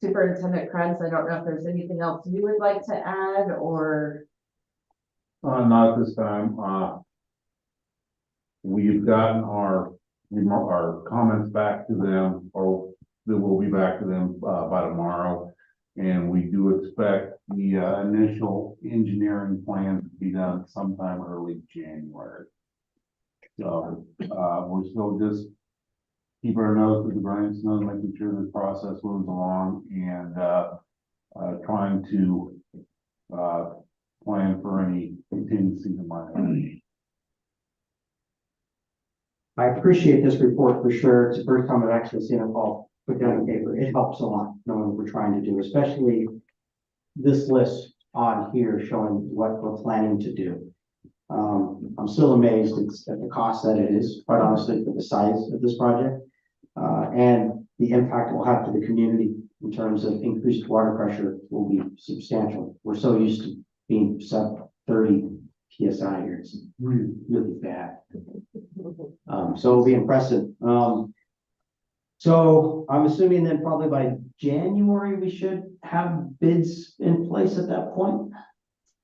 Superintendent Krebs, I don't know if there's anything else you would like to add or. Not this time. We've gotten our comments back to them, or they will be back to them by tomorrow. And we do expect the initial engineering plan to be done sometime early January. So we're still just keeping our nose to the grindstone, making sure the process moves along, and trying to plan for any contingencies in my mind. I appreciate this report for sure. It's the first time I've actually seen it all put down on paper. It helps a lot knowing what we're trying to do, especially this list on here showing what we're planning to do. I'm still amazed at the cost that it is, quite honestly, for the size of this project, and the impact it will have to the community in terms of increased water pressure will be substantial. We're so used to being sub 30 PSI here. It's really, really bad. So it'll be impressive. So I'm assuming then probably by January, we should have bids in place at that point.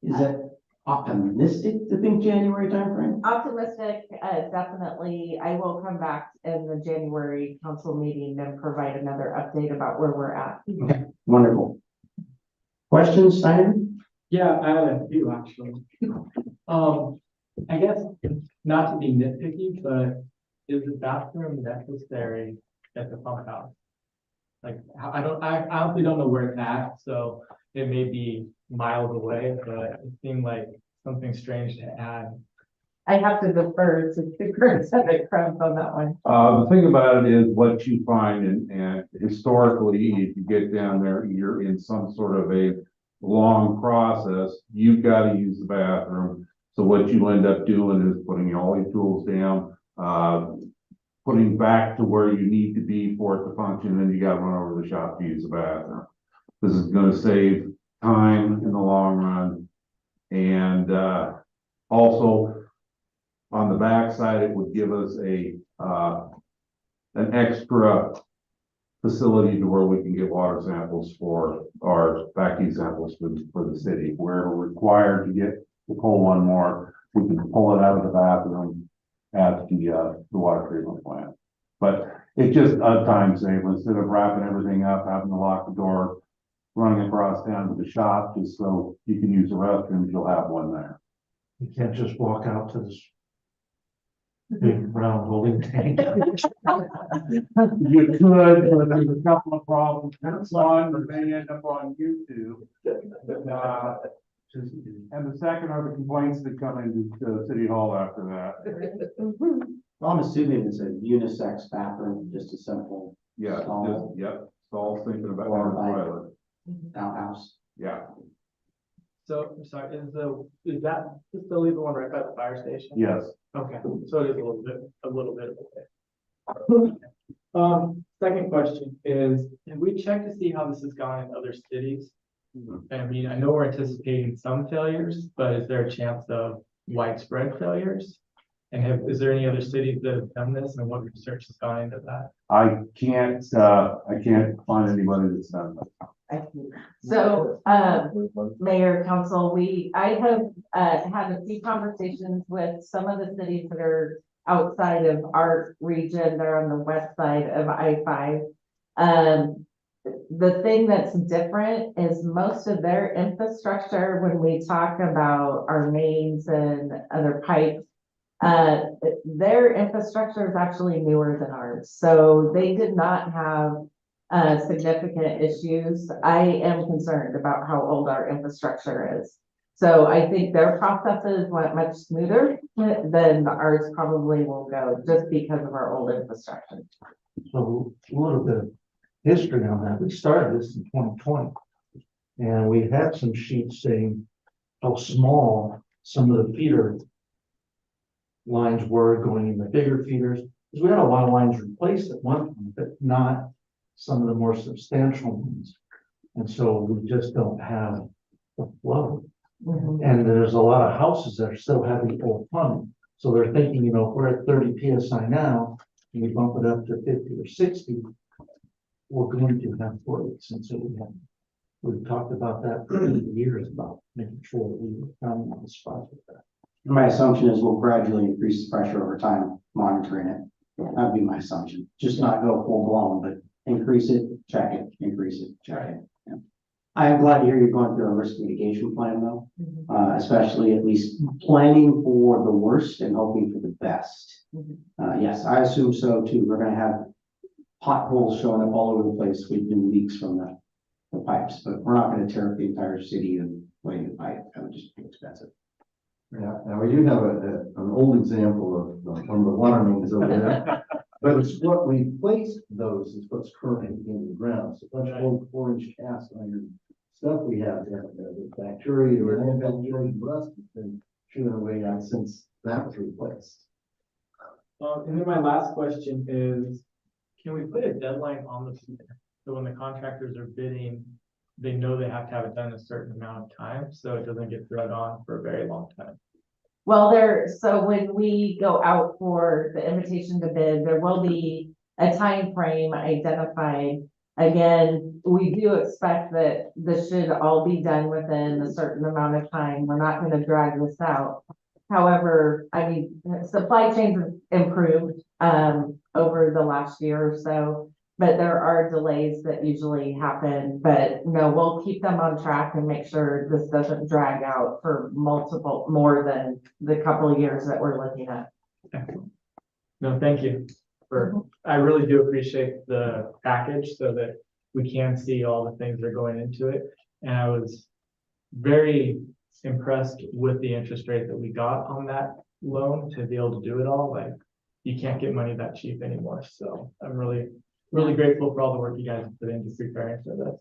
Is that optimistic to think January timeframe? Optimistic, definitely. I will come back in the January council meeting and provide another update about where we're at. Okay, wonderful. Questions, Steiner? Yeah, I have a few actually. I guess not to be nitpicky, but is the bathroom necessary at the pump house? Like, I honestly don't know where it's at, so it may be miles away, but it seemed like something strange to add. I have to defer to Superintendent Krebs on that one. The thing about it is what you find, and historically, if you get down there, you're in some sort of a long process, you've got to use the bathroom. So what you end up doing is putting all your tools down, putting back to where you need to be for it to function, then you got to run over to the shop to use the bathroom. This is going to save time in the long run, and also on the back side, it would give us an extra facility to where we can get water samples for our vacuum samples for the city. Where we're required to pull one more, we can pull it out of the bathroom at the water treatment plant. But it's just a time saver instead of wrapping everything up, having to lock the door, running across down to the shop just so you can use the restrooms. You'll have one there. You can't just walk out to this big round holding tank. You could, but there's a couple of problems. One, that may end up on YouTube. And the second are the complaints that come into City Hall after that. Well, I'm assuming it's a unisex bathroom, just a simple Yeah, stall, yep, stalls thinking about Or the like- toilet. outhouse. Yeah, So, I'm sorry, is that facility the one right by the fire station? yes. Okay, so it is a little bit of okay. Second question is, have we checked to see how this has gone in other cities? I mean, I know we're anticipating some failures, but is there a chance of widespread failures? And is there any other cities that have done this, and what research has gone into that? I can't find anybody that's done that. So, Mayor, Council, I have, had a few conversations with some of the cities that are outside of our region. They're on the west side of I-5. The thing that's different is most of their infrastructure, when we talk about our mains and other pipes, their infrastructure is actually newer than ours. So they did not have significant issues. I am concerned about how old our infrastructure is. So I think their processes went much smoother than ours probably will go, just because of our old infrastructure. So a little bit of history on that. We started this in 2020. And we had some sheets saying how small some of the feeder lines were going in the bigger feeders. Because we had a lot of lines replaced at one point, but not some of the more substantial ones. And so we just don't have the flow. And there's a lot of houses that are still having old plumbing. So they're thinking, you know, if we're at 30 PSI now, and we bump it up to 50 or 60, we're going to have leaks. And so we've talked about that for years, about making sure that we were found on the spot with that. My assumption is we'll gradually increase the pressure over time, monitoring it. That'd be my assumption. Just not go full blown, but increase it, check it, increase it, check it. Yeah. I am glad to hear you're going through a risk mitigation plan though, especially at least planning for the worst and hoping for the best. Yes, I assume so too. We're gonna have potholes showing up all over the place with new leaks from the pipes, but we're not gonna tear up the entire city and lay the pipe. That would just be expensive. Yeah, now we do have an old example of one of the water mains over there. But it's what replaced those is what's currently in the ground. So much old 4-inch cast iron stuff we have there, the bacteria or bacteria rust has been chewing away at since that was replaced. And then my last question is, can we put a deadline on the bidder? So when the contractors are bidding, they know they have to have it done a certain amount of time, so it doesn't get dragged on for a very long time. Well, so when we go out for the invitation to bid, there will be a time frame identified. Again, we do expect that this should all be done within a certain amount of time. We're not going to drag this out. However, I mean, supply chains have improved over the last year or so, but there are delays that usually happen. But no, we'll keep them on track and make sure this doesn't drag out for more than the couple of years that we're looking at. No, thank you. I really do appreciate the package so that we can see all the things that are going into it. And I was very impressed with the interest rate that we got on that loan to be able to do it all. Like, you can't get money that cheap anymore. So I'm really grateful for all the work you guys have put into preparing for this.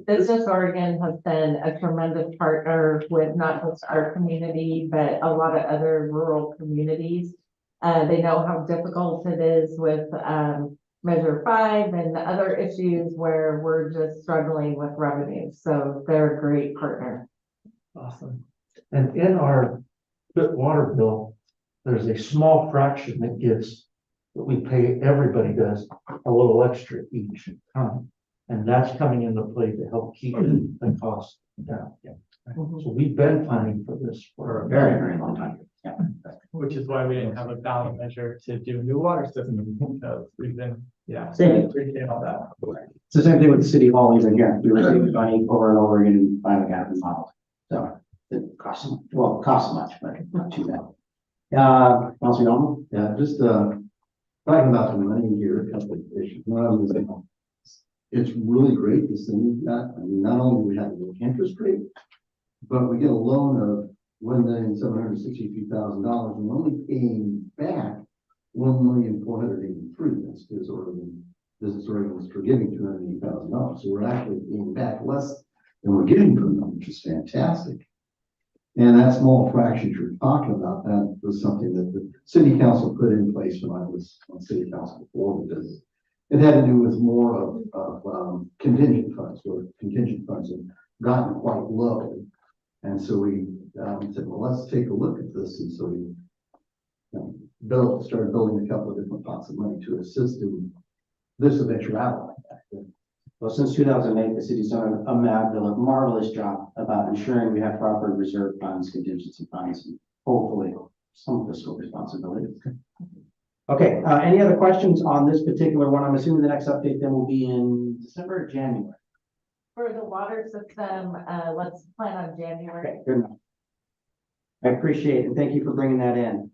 Business Oregon has been a tremendous partner with not just our community, but a lot of other rural communities. They know how difficult it is with Measure 5 and other issues where we're just struggling with revenue. So they're a great partner. Awesome. And in our water bill, there's a small fraction that we pay, everybody does a little extra each time. And that's coming into play to help keep the cost down. So we've been planning for this for For a very, very long time. Yeah. Which is why we didn't have a ballot measure to do new water system, because we've been, Same. appreciate all that. It's the same thing with the city hall even here. We received money over and over again and finally got it remodeled. So it costs much, but not too bad. Councilor Donovan? Yeah, just talking about the money here, a couple of issues. One of them is it's really great, this thing we've got. I mean, not only do we have a low interest rate, but we get a loan of $1,763,000. We're only paying back $1,483,000. That's because Business Oregon was forgiving $280,000. So we're actually paying back less than we're getting from them, which is fantastic. And that small fraction you're talking about, that was something that the city council put in place when I was on city council before, because it had to do with more of contingent funds, or contingent funds have gotten quite low. And so we said, well, let's take a look at this. And so we started building a couple of different pots of money to assist in this eventuality. Well, since 2008, the city's done a marvelous job about ensuring we have proper reserve funds, contingency funds, and hopefully some fiscal responsibility. Okay, any other questions on this particular one? I'm assuming the next update then will be in December or January. For the water system, let's plan on January. Okay, good enough. I appreciate it, and thank you for bringing that in.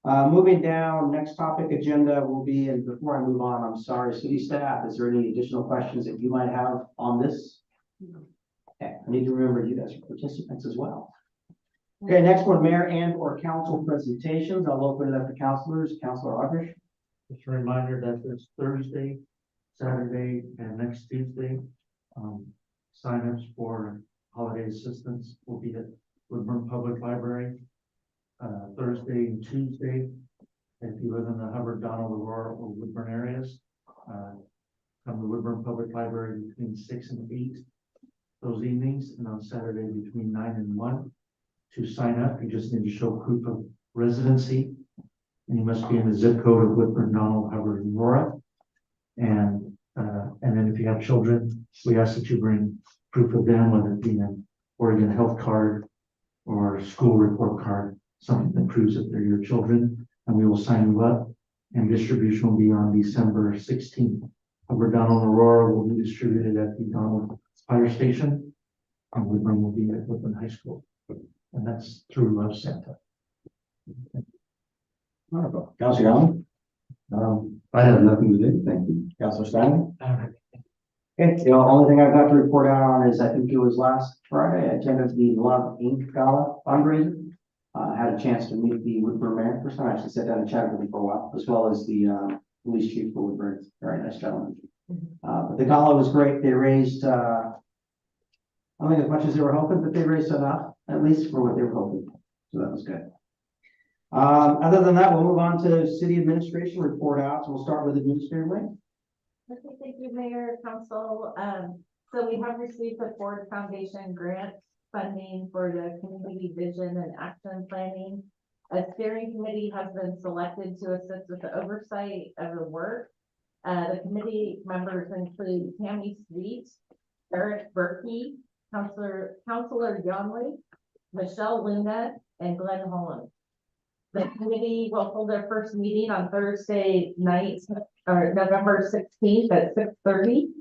Moving down, next topic agenda will be, and before I move on, I'm sorry, city staff, is there any additional questions that you might have on this? Okay, I need to remember you guys are participants as well. Okay, next one, mayor and or council presentations. I'll open it up to councilors. Councilor August. Just a reminder that there's Thursday, Saturday, and next Tuesday, signups for holiday assistance will be at Woodburn Public Library. Thursday and Tuesday, if you live in the Hubbard, Donald, Aurora, or Woodburn areas, come to Woodburn Public Library between 6 and 8 those evenings, and on Saturday between 9 and 1. To sign up, you just need to show proof of residency, and you must be in the zip code of Woodburn, Donald, Hubbard, and Aurora. And then if you have children, we ask that you bring proof of them, whether it be an Oregon health card or school report card, something that proves that they're your children, and we will sign you up. And distribution will be on December 16th. Hubbard, Donald, and Aurora will be distributed at the Donald Fire Station, and Woodburn will be at Woodburn High School. And that's through Love Santa. Wonderful. Councilor Allen. I have nothing to do, thank you. Councilor Stein. Okay, the only thing I've got to report out on is I think it was last Friday, I attended the Love Inc. Gala fundraiser. Had a chance to meet the Woodburn mayor first time. I actually sat down and chatted with him for a while, as well as the police chief for Woodburn. Very nice gentleman. But the gala was great. They raised, I don't think as much as they were hoping, but they raised enough, at least for what they were hoping. So that was good. Other than that, we'll move on to city administration report out. So we'll start with Administrator Wayne. Okay, thank you, Mayor, Council. So we have received the Ford Foundation grant funding for the community vision and action planning. A steering committee has been selected to assist with the oversight of the work. The committee members include Tammy Sweet, Eric Berkey, Councilor Youngly, Michelle Luna, and Glenn Holland. The committee will hold their first meeting on Thursday night, or November 16th at 6:30.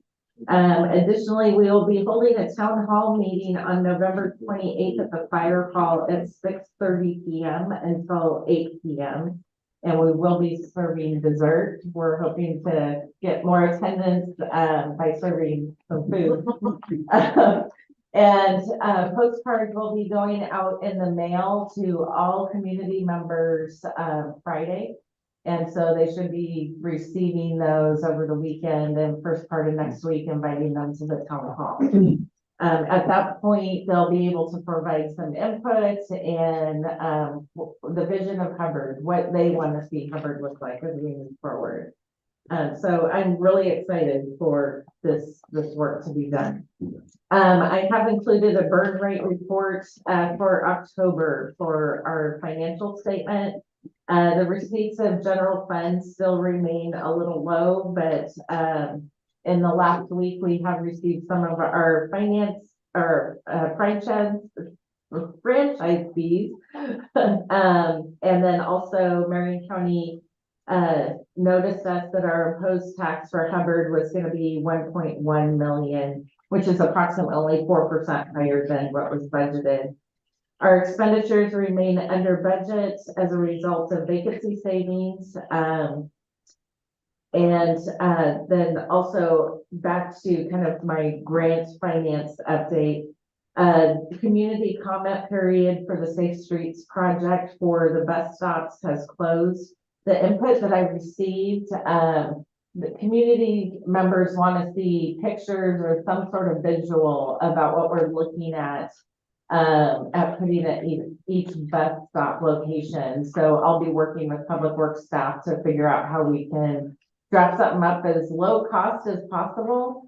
Additionally, we will be holding a town hall meeting on November 28th at the fire hall at 6:30 p.m. until 8 p.m. And we will be serving dessert. We're hoping to get more attendance by serving some food. And postcards will be going out in the mail to all community members Friday. And so they should be receiving those over the weekend and first part of next week, inviting them to the town hall. At that point, they'll be able to provide some input and the vision of Hubbard, what they want to see Hubbard look like as we move forward. So I'm really excited for this work to be done. I have included a burn rate report for October for our financial statement. The receipts of general funds still remain a little low, but in the last week, we have received some of our franchise fees. And then also Marion County noticed us that our imposed tax for Hubbard was going to be 1.1 million, which is approximately 4% higher than what was budgeted. Our expenditures remain under budget as a result of vacancy savings. Then also back to kind of my grant finance update. The community comment period for the Safe Streets project for the bus stops has closed. The input that I received, the community members want to see pictures or some sort of visual about what we're looking at putting at each bus stop location. So I'll be working with Public Works staff to figure out how we can draft something up as low cost as possible.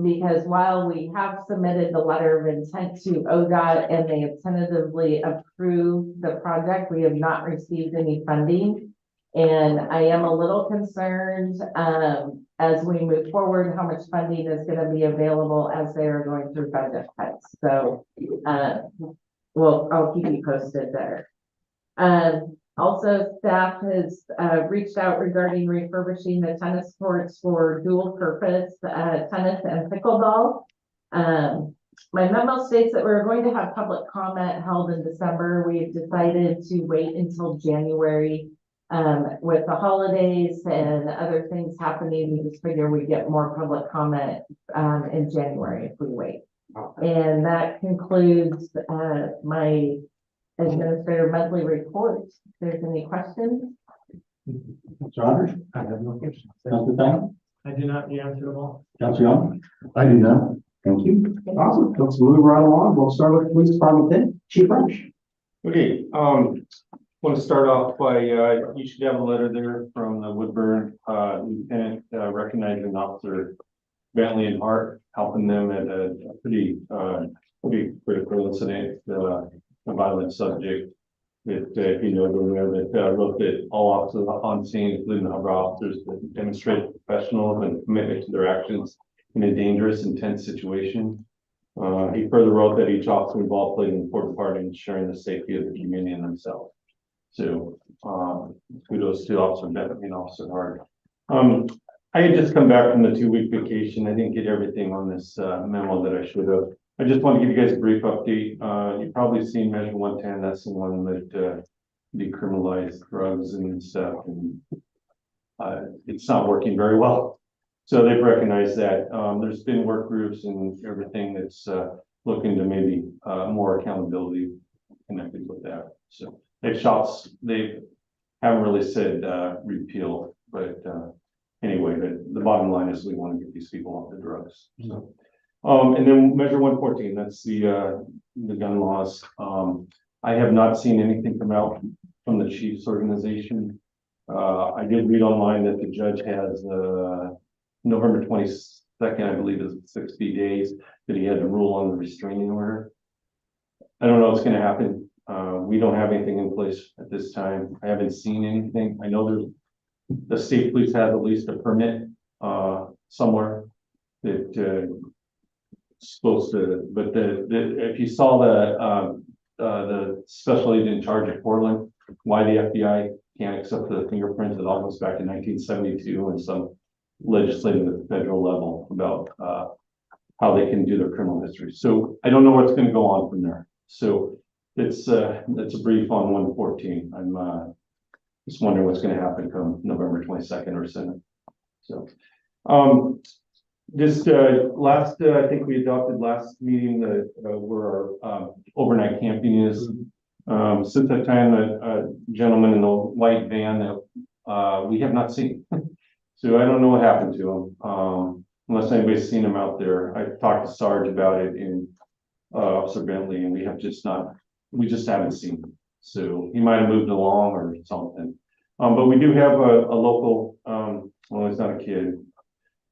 Because while we have submitted the letter of intent to ODOT and they have tentatively approved the project, we have not received any funding. And I am a little concerned as we move forward, how much funding is gonna be available as they are going through budget cuts. So, well, I'll keep you posted there. Also, staff has, reached out regarding refurbishing the tennis courts for dual purpose, tennis and pickleball. My memo states that we're going to have public comment held in December. We've decided to wait until January. With the holidays and other things happening, we just figure we get more public comment, in January if we wait. And that concludes, my administrator monthly report. If there's any questions? Mr. Rogers? I have no questions. Councilor Diamond? I do not, you answered them all. Councilor Young? I do not. Thank you. Awesome. Let's move right along. We'll start with the police department then. Chief Rush. Okay, want to start off by, you should have a letter there from the Woodburn, Lieutenant, recognizing Officer Bentley and Hart, helping them at a pretty critical incident, a violent subject. That, you know, that wrote that all officers on scene, including the Hubbard officers, that demonstrate professionalism and commitment to their actions in a dangerous, intense situation. He further wrote that each officer involved played an important part in ensuring the safety of the community and themselves. So, kudos to Officer Bentley and Officer Hart. I had just come back from the 2-week vacation. I didn't get everything on this memo that I should have. I just want to give you guys a brief update. You've probably seen Measure 110. That's the one that decriminalized drugs and stuff, and it's not working very well. So they've recognized that. There's been work groups and everything that's looking to maybe more accountability connected with that. So they haven't really said repeal, but anyway, the bottom line is we want to get these people off the drugs. So, and then Measure 114, that's the gun laws. I have not seen anything come out from the chief's organization. I did read online that the judge has November 22nd, I believe, is 60 days that he had to rule on the restraining order. I don't know what's going to happen. We don't have anything in place at this time. I haven't seen anything. I know the state police has at least a permit somewhere that supposed to, but if you saw the special agent in charge of Portland, why the FBI can't accept the fingerprints, it all goes back to 1972 and some legislating at the federal level about how they can do their criminal history. So I don't know what's going to go on from there. So it's a brief on 114. I'm just wondering what's going to happen come November 22nd or Senate. So this last I think we adopted last meeting that where our overnight camping is. Since that time, a gentleman in the white van that we have not seen. So I don't know what happened to him, unless anybody's seen him out there. I talked to Sarge about it in Officer Bentley, and we just haven't seen him. So he might have moved along or something. But we do have a local, well, he's not a kid,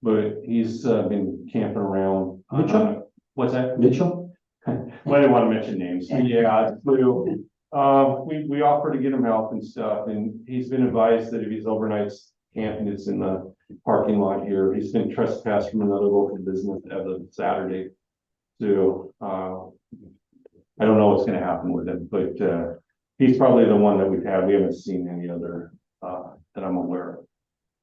but he's been camping around. Mitchell? What's that? Mitchell? Well, I didn't want to mention names. Yeah, we offer to get him help and stuff, and he's been advised that if he's overnight camping, it's in the parking lot here. He's been trespassed from another local business as of Saturday. So I don't know what's going to happen with him, but he's probably the one that we've had. We haven't seen any other that I'm aware of.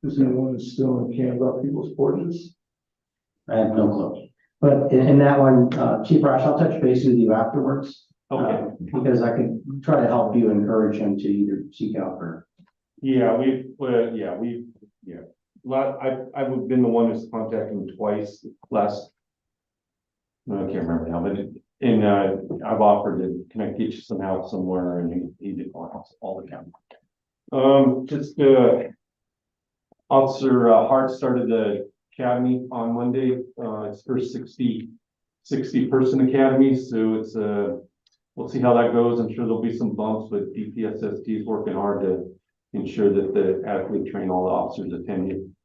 Is anyone still in camp about people's porches? I have no clue. But in that one, Chief Rush, I'll touch base with you afterwards. Okay. Because I could try to help you encourage him to either seek out or. Yeah, I've been the one who's contacted him twice last. I can't remember now, but I've offered to connect each some help somewhere, and he declines all the time. Officer Hart started the academy on Monday. It's first 60 person academy, so it's we'll see how that goes. I'm sure there'll be some bumps, but DPSST is working hard to ensure that the adequately train all the officers attending.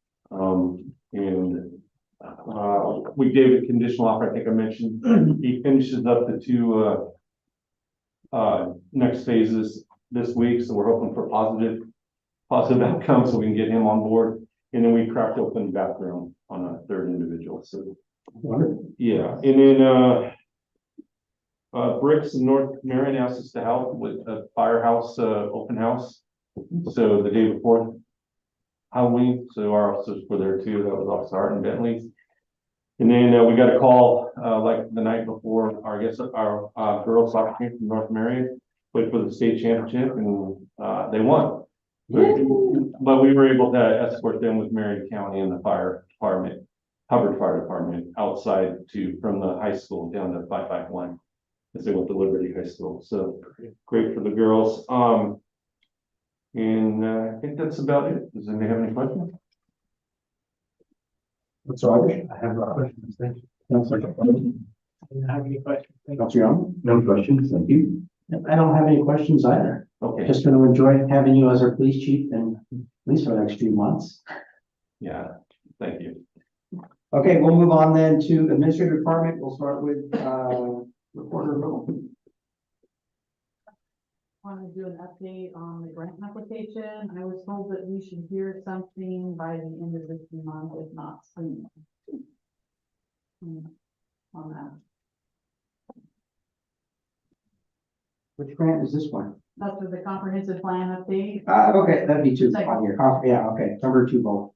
We gave a conditional offer. I think I mentioned he finishes up the 2 next phases this week, so we're hoping for positive outcomes so we can get him on board. And then we cracked open bathroom on a third individual, so, Wonderful. yeah, and then, Bricks in North Marion asked us to help with a firehouse, open house. So the day before Halloween, so our officers were there too, that was Officer Hart and Bentley. And then, we got a call, like the night before, I guess, our, girls soccer team from North Marion played for the state championship and, they won. But we were able to escort them with Marion County and the fire department, Hubbard Fire Department, outside from the high school down to 551. As they went to Liberty High School, so great for the girls. And I think that's about it. Does anybody have any questions? What's Roger? I have no questions, thank you. Councilor Have any questions? Young? No questions, thank you. I don't have any questions either. Okay, Just gonna enjoy having you as our police chief and at least for the next few months. yeah, thank you. Okay, we'll move on then to administrative department. We'll start with, reporter Bill. Want to do an update on the grant application. I was told that we should hear something by the end of this month, if not soon. On that. Which grant is this one? That's for the comprehensive plan update. Okay, that'd be two Second. on here. Yeah, okay, number two both.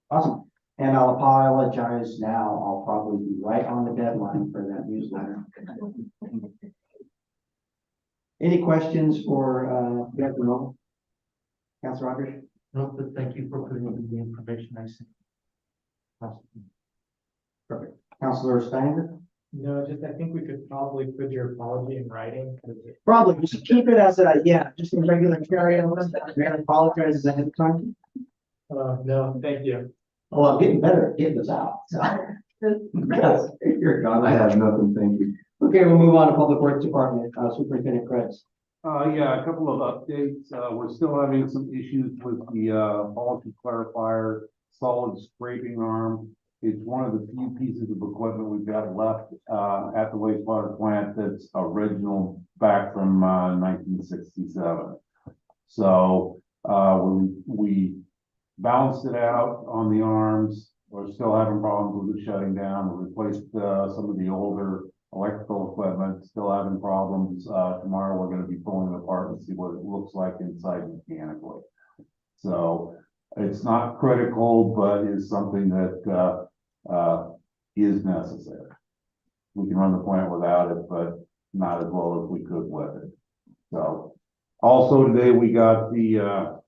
Awesome. And I'll apologize now. I'll probably be right on the deadline for that newsletter. Any questions for, Director Noel? Councilor Rogers? No, but thank you for putting in the information I sent. Perfect. Councilor Steiner? No, just I think we could probably put your apology in writing, because Probably, just keep it as a, yeah, just a regular carry on. I apologize ahead of time. no, thank you. Oh, I'm getting better at getting this out, so. Yes, you're gone. I have nothing, thank you. Okay, we'll move on to Public Works Department, Superintendent Krebs. Yeah, a couple of updates. We're still having some issues with the, policy clarifier, solid scraping arm. It's one of the few pieces of equipment we've got left, at the wastewater plant that's original back from, 1967. So, we balanced it out on the arms. We're still having problems with it shutting down. We replaced, some of the older electrical equipment, still having problems. Tomorrow we're gonna be pulling it apart and see what it looks like inside mechanically. So it's not critical, but is something that, is necessary. We can run the plant without it, but not as well as we could with it. So also today we got the,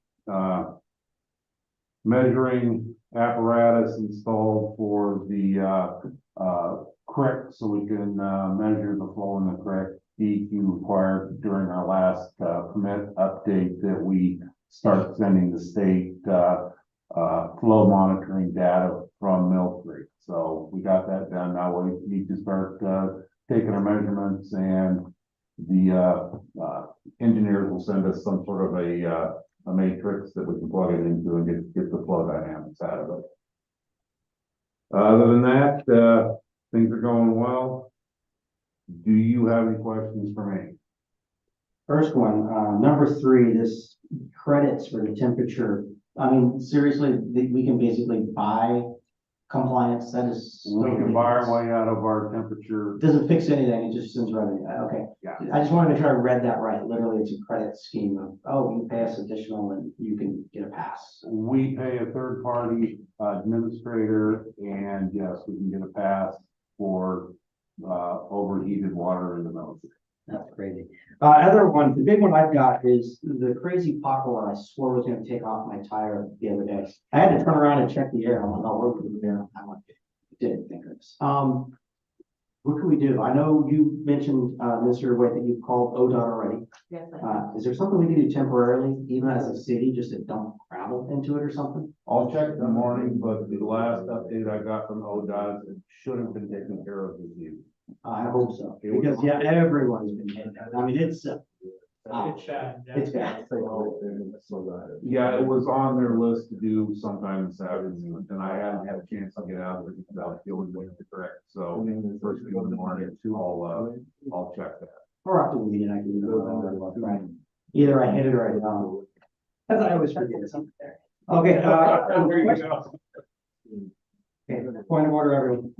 measuring apparatus installed for the, creek, so we can, measure the flow in the creek. DEQ required during our last, permit update that we start sending the state, flow monitoring data from Mill Creek. So we got that done. Now we need to start, taking our measurements, and the, engineers will send us some sort of a matrix that we can plug it into and get the flow dynamics out of it. Other than that, things are going well. Do you have any questions for me? First one, number 3, this credits for the temperature. I mean, seriously, we can basically buy compliance. That is. We can buy our way out of our temperature. Doesn't fix anything, it just sends revenue. Okay. Yeah. I just wanted to make sure I read that right. Literally, it's a credit scheme of, oh, you pay us additional and you can get a pass. We pay a third party administrator, and yes, we can get a pass for overheated water in the military. That's crazy. Other one, the big one I've got is the crazy pothole I swore was gonna take off my tire the other day. I had to turn around and check the air. I'm like, oh, we're putting the air. I'm like, didn't think of this. What can we do? I know you mentioned, Mr. Witt, that you've called ODOT already. Yes, Is there something we can do temporarily, even as a city, just to dump gravel into it or something? I'll check in the morning, but the last update I got from ODOT, it should have been taken care of this evening. I hope so, because yeah, everyone's been hit. I mean, it's, It's bad. yeah. it's bad. Yeah, it was on their list to do sometime this afternoon, and I hadn't had a chance to get out of it without feeling correct. So first thing in the morning, I'll check that. Or after the meeting, I can, right. Either I hit it or I don't. Cause I always forget something there. Okay, There you go. okay, point of order, everyone.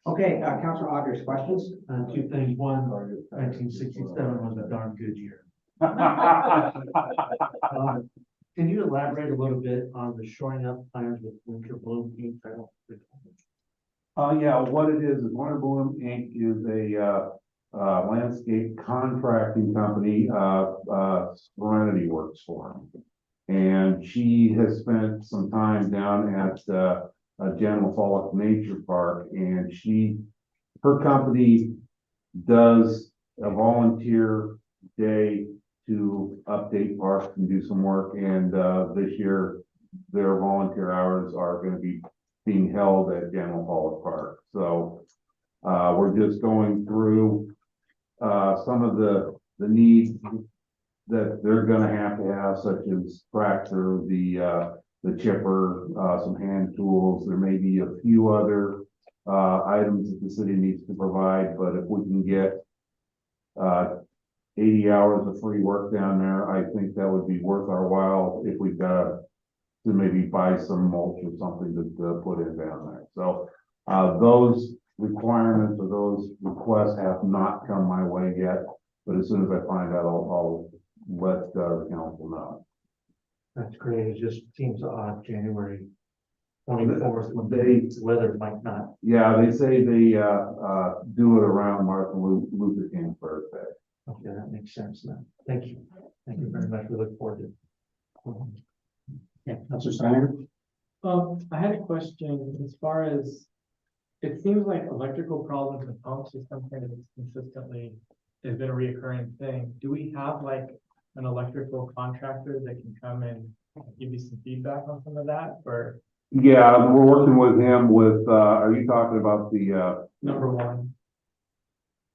Okay, Councilor Audrey's questions? Two things. One, 1967 was a darn good year. Can you elaborate a little bit on the shoring up plans with Winter Bloom Inc.? I don't think- Yeah, what it is Winter Bloom Inc. is a, landscape contracting company, Serenity works for him. And she has spent some time down at, General Falls Nature Park, and her company does a volunteer day to update parks and do some work, and, this year, their volunteer hours are gonna be being held at General Falls Park. So, we're just going through, some of the needs that they're gonna have, such as tractor, the chipper, some hand tools. There may be a few other, items that the city needs to provide, but if we can get, 80 hours of free work down there, I think that would be worth our while if we've got to maybe buy some mulch or something to put in down there. So, those requirements or those requests have not come my way yet, but as soon as I find out, I'll let the council know. That's great. It just seems odd, January 24th, when the weather might not. Yeah, they say they, do it around Martin Luther King's birthday. Okay, that makes sense now. Thank you. Thank you very much. We look forward to it. Yeah, Councilor Steiner? I had a question as far as, it seems like electrical problems with pumps is something that's consistently has been a reoccurring thing. Do we have like an electrical contractor that can come and give you some feedback on some of that, or? Yeah, we're working with him with, are you talking about the, Number one.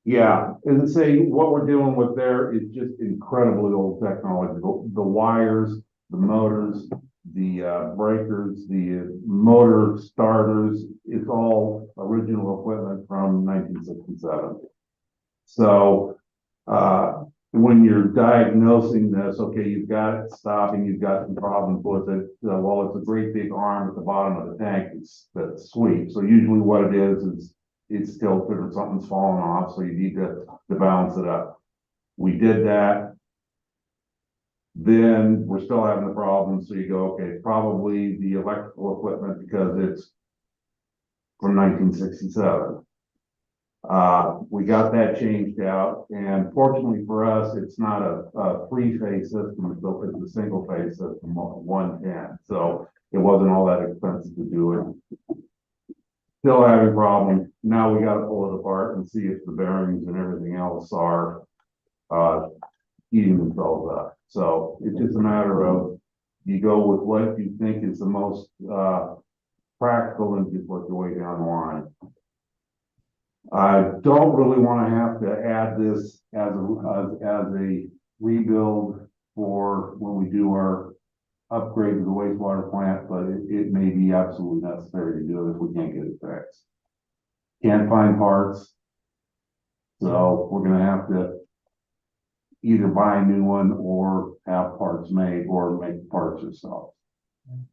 yeah, and say what we're dealing with there is just incredibly old technology. The wires, the motors, the breakers, the motor starters, it's all original equipment from 1967. So, when you're diagnosing this, okay, you've got it stopping, you've got some problems with it. Well, it's a great big arm at the bottom of the tank that's sweep. So usually what it is it's tilted or something's falling off, so you need to balance it up. We did that. Then we're still having the problem, so you go, okay, probably the electrical equipment because it's from 1967. We got that changed out, and fortunately for us, it's not a three-phase system, it's a single-phase system, 110. So it wasn't all that expensive to do it. Still having problems. Now we got to pull it apart and see if the bearings and everything else are eating themselves up. So it's just a matter of you go with what you think is the most practical and just work your way down the line. I don't really want to have to add this as a rebuild for when we do our upgrade to the wastewater plant, but it may be absolutely necessary to do it if we can't get it fixed. Can't find parts, so we're gonna have to either buy a new one or have parts made or make parts ourselves.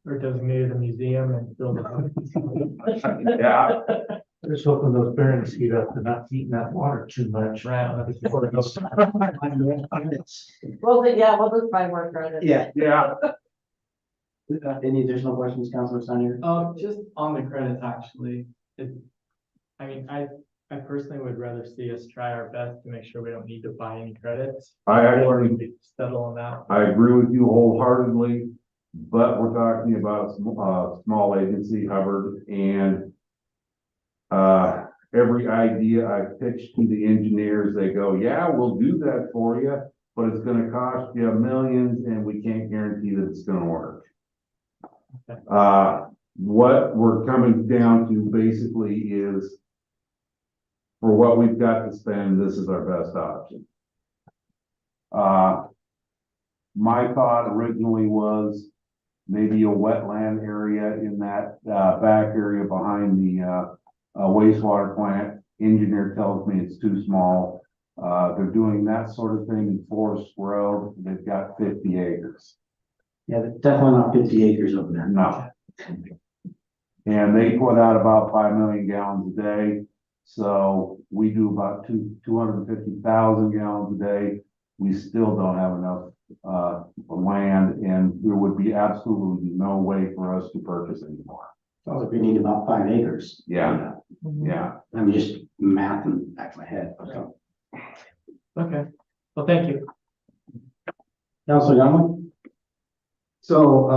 Or designate a museum and build it. Yeah. I'm just hoping those bearings heat up and not heating that water too much. Right. Before it goes. Well, we'll just buy more credit. Yeah. Yeah. Any additional questions, Councilor Steiner? Just on the credits, actually, I mean, I personally would rather see us try our best to make sure we don't need to buy any credits. I Or actually, we settle on that. I agree with you wholeheartedly, but we're talking about a small agency, Hubbard, and every idea I pitch to the engineers, they go, yeah, we'll do that for you, but it's gonna cost you millions and we can't guarantee that it's gonna work. Okay. What we're coming down to basically is for what we've got to spend, this is our best option. My thought originally was maybe a wetland area in that back area behind the wastewater plant. Engineer tells me it's too small. They're doing that sort of thing in Forest Road. They've got 50 acres. Yeah, definitely not 50 acres over there. No. And they put out about 5 million gallons a day. So we do about 250,000 gallons a day. We still don't have enough, land, and there would be absolutely no way for us to purchase anymore. Sounds like we need about 5 acres. Yeah. Yeah. I mean, just math in the back of my head. So. Okay, well, thank you. Councilor Youngman? So,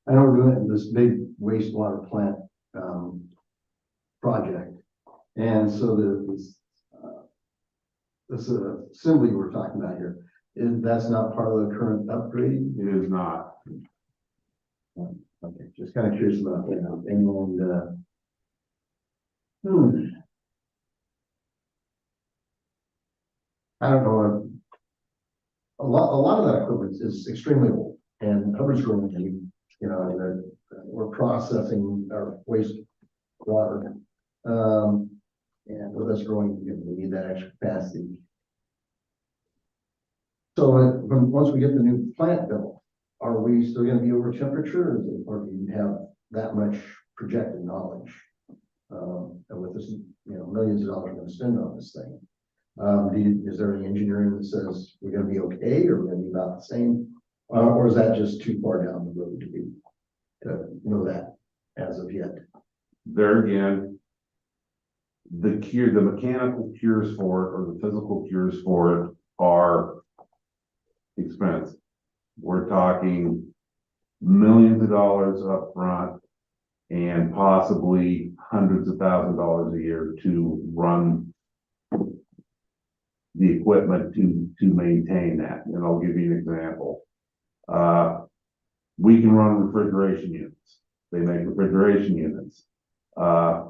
I know we're doing this big wastewater plant, project. And so this assembly we're talking about here, that's not part of the current upgrade? It is not. Okay, just kind of curious about that. And, I don't know. A lot of that equipment is extremely old, and Hubbard's growing, we're processing our waste water. And with us growing, we need that extra capacity. So once we get the new plant built, are we still gonna be over temperature, or do you have that much projected knowledge? And with this, millions of dollars we're gonna spend on this thing. Is there any engineering that says we're gonna be okay, or we're gonna be about the same? Or is that just too far down the road to know that as of yet? There again, the mechanical cures for it, or the physical cures for it, are expensive. We're talking millions of dollars up front and possibly hundreds of thousands of dollars a year to run the equipment to maintain that. And I'll give you an example. We can run refrigeration units. They make refrigeration units. They're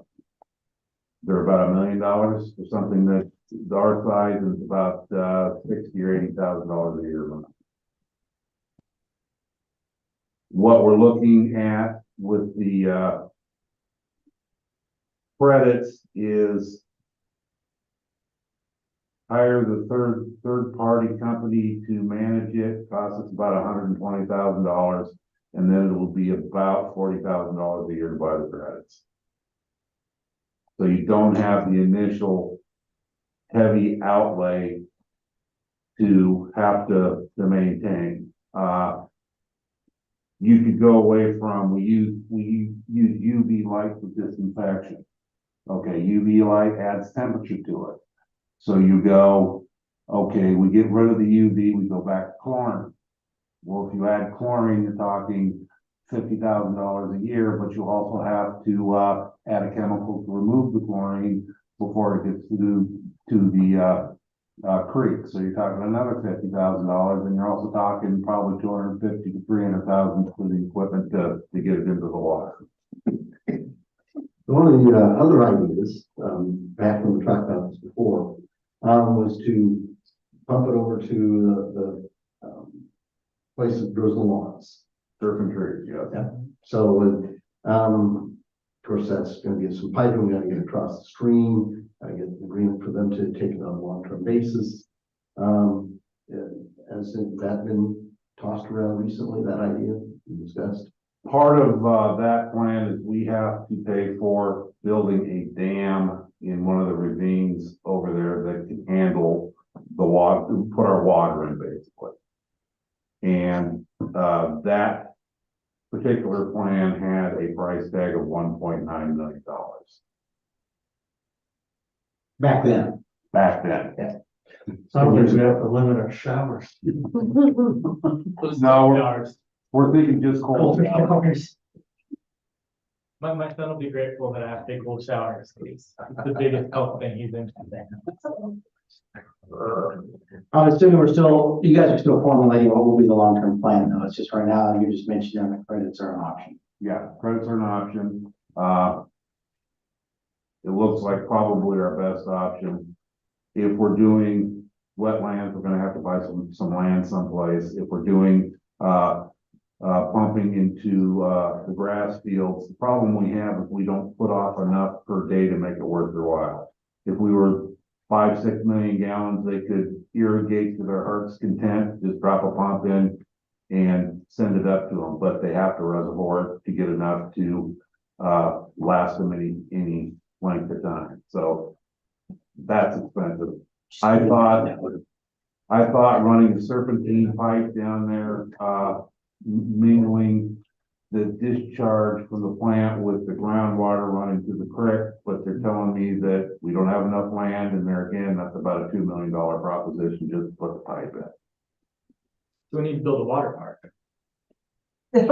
about $1 million for something that our size is about $60,000 or $80,000 a year. What we're looking at with the credits is hire the third party company to manage it. Costs us about $120,000, and then it will be about $40,000 a year to buy the credits. So you don't have the initial heavy outlay to have to maintain. You could go away from, we use UV light for disinfection. Okay, UV light adds temperature to it. So you go, okay, we get rid of the UV, we go back to chlorine. Well, if you add chlorine, you're talking $50,000 a year, but you also have to add a chemical to remove the chlorine before it gets to the creek. So you're talking another $50,000, and you're also talking probably $250,000 to $300,000 for the equipment to get it into the water. One of the other ideas, back when we talked about this before, was to pump it over to the place that grows the lawns. Turf and trees, yeah. So, of course, that's going to be some piping we got to get across the stream. I get an agreement for them to take it on a long-term basis. Has that been tossed around recently? That idea discussed? Part of that plan is we have to pay for building a dam in one of the ravines over there that can handle the water, put our water in basically. And that particular plan had a price tag of $1.9 million. Back then. Back then. Yeah. Sounds like we have to limit our showers. No, we're thinking just cold showers. My son will be grateful that I have big cold showers. It's the biggest help thing he's interested in. I'm assuming you guys are still formulating what will be the long-term plan though. It's just right now, you're just mentioning the credits are an option. Yeah, credits are an option. It looks like probably our best option. If we're doing wetlands, we're gonna have to buy some land someplace. If we're doing pumping into the grass fields, the problem we have is we don't put off enough per day to make it worth their while. If we were 5-6 million gallons, they could irrigate to their heart's content, just drop a pump in, and send it up to them, but they have to reservoir it to get enough to, last them any length of time, so that's expensive. I thought running the serpentine pipe down there, mingling the discharge from the plant with the groundwater running to the creek, but they're telling me that we don't have enough land, and there again, that's about a $2 million proposition just to put the pipe in. So we need to build a water park. Okay,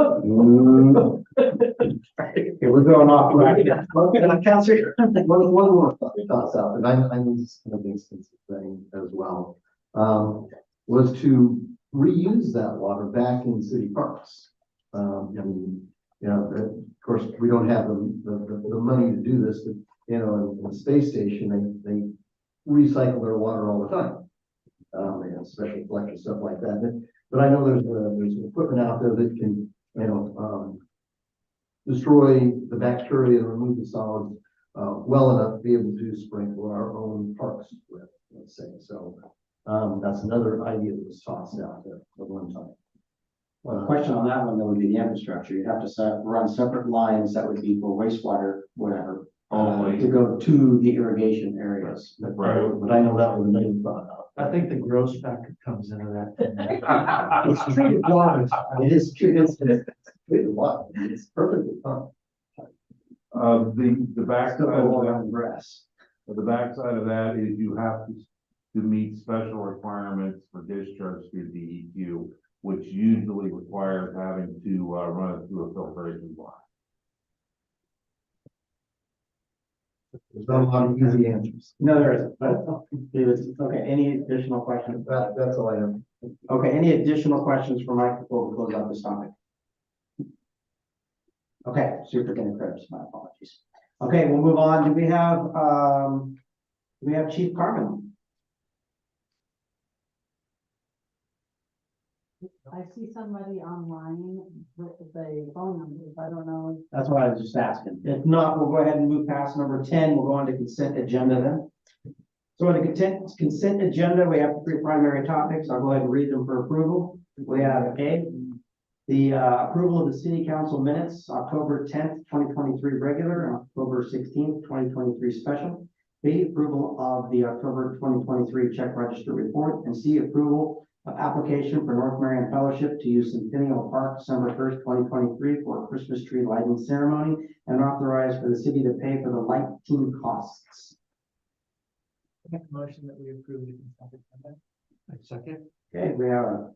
we're going off. Okay, Counselor. One more thoughts out, and I know this is kind of an expensive thing as well, was to reuse that water back in city parks. And, you know, of course, we don't have the money to do this, but, you know, in the space station, they recycle their water all the time. They have special collection, stuff like that, but I know there's equipment out there that can, you know, destroy the bacteria and remove the solids well enough to be able to sprinkle our own parks with, let's say. So that's another idea that was tossed out there at one time. Well, the question on that one, though, would be the infrastructure. You'd have to run separate lines that would be for wastewater, whatever, to go to the irrigation areas. Right. But I know that was another thought out. I think the gross factor comes into that. It's treated water. It is treated, it's treated water. It's perfectly fine. The backside of All that, around grass. the backside of that is you have to meet special requirements for discharge through DEQ, which usually requires having to run it through a filtration block. There's not a lot of easy answers. No, there isn't, but, okay, any additional questions? That's all I have. Okay, any additional questions for Mike before we close out this topic? Okay, Superintendent Krebs, my apologies. Okay, we'll move on. Do we have Chief Carmen? I see somebody online with the phone numbers. I don't know. That's what I was just asking. If not, we'll go ahead and move past number 10. We'll go on to consent agenda then. So on the consent agenda, we have 3 primary topics. I'll go ahead and read them for approval. We have A, the approval of the city council minutes, October 10th, 2023 regular, and October 16th, 2023 special. B, approval of the October 2023 check register report, and C, approval of application for North Marion Fellowship to use Centennial Park December 1st, 2023 for a Christmas tree lighting ceremony, and authorize for the city to pay for the light team costs. Make a motion that we approve the consent agenda. Second. Okay, we have a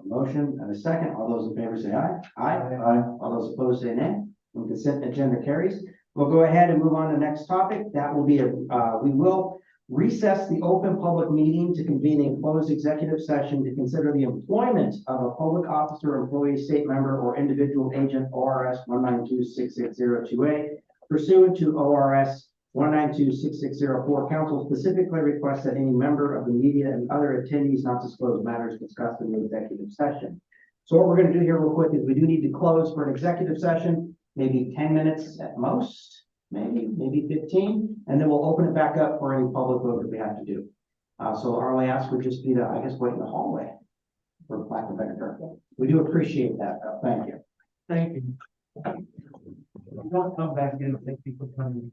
motion and a second. All those in favor say aye. Aye. All those opposed say nay. And consent agenda carries. We'll go ahead and move on to the next topic. That will be we will recess the open public meeting to convene a closed executive session to consider the employment of a public officer, employee, state member, or individual agent, ORS 192-6602A, pursuant to ORS 192-6604. Council specifically requests that any member of the media and other attendees not disclose matters discussed in the executive session. So what we're going to do here real quick is we do need to close for an executive session, maybe 10 minutes at most. Maybe 15, and then we'll open it back up for any public vote that we have to do. So our only ask would just be to, I guess, wait in the hallway for lack of a better term. We do appreciate that, though. Thank you. Thank you. Don't come back in and thank you for coming.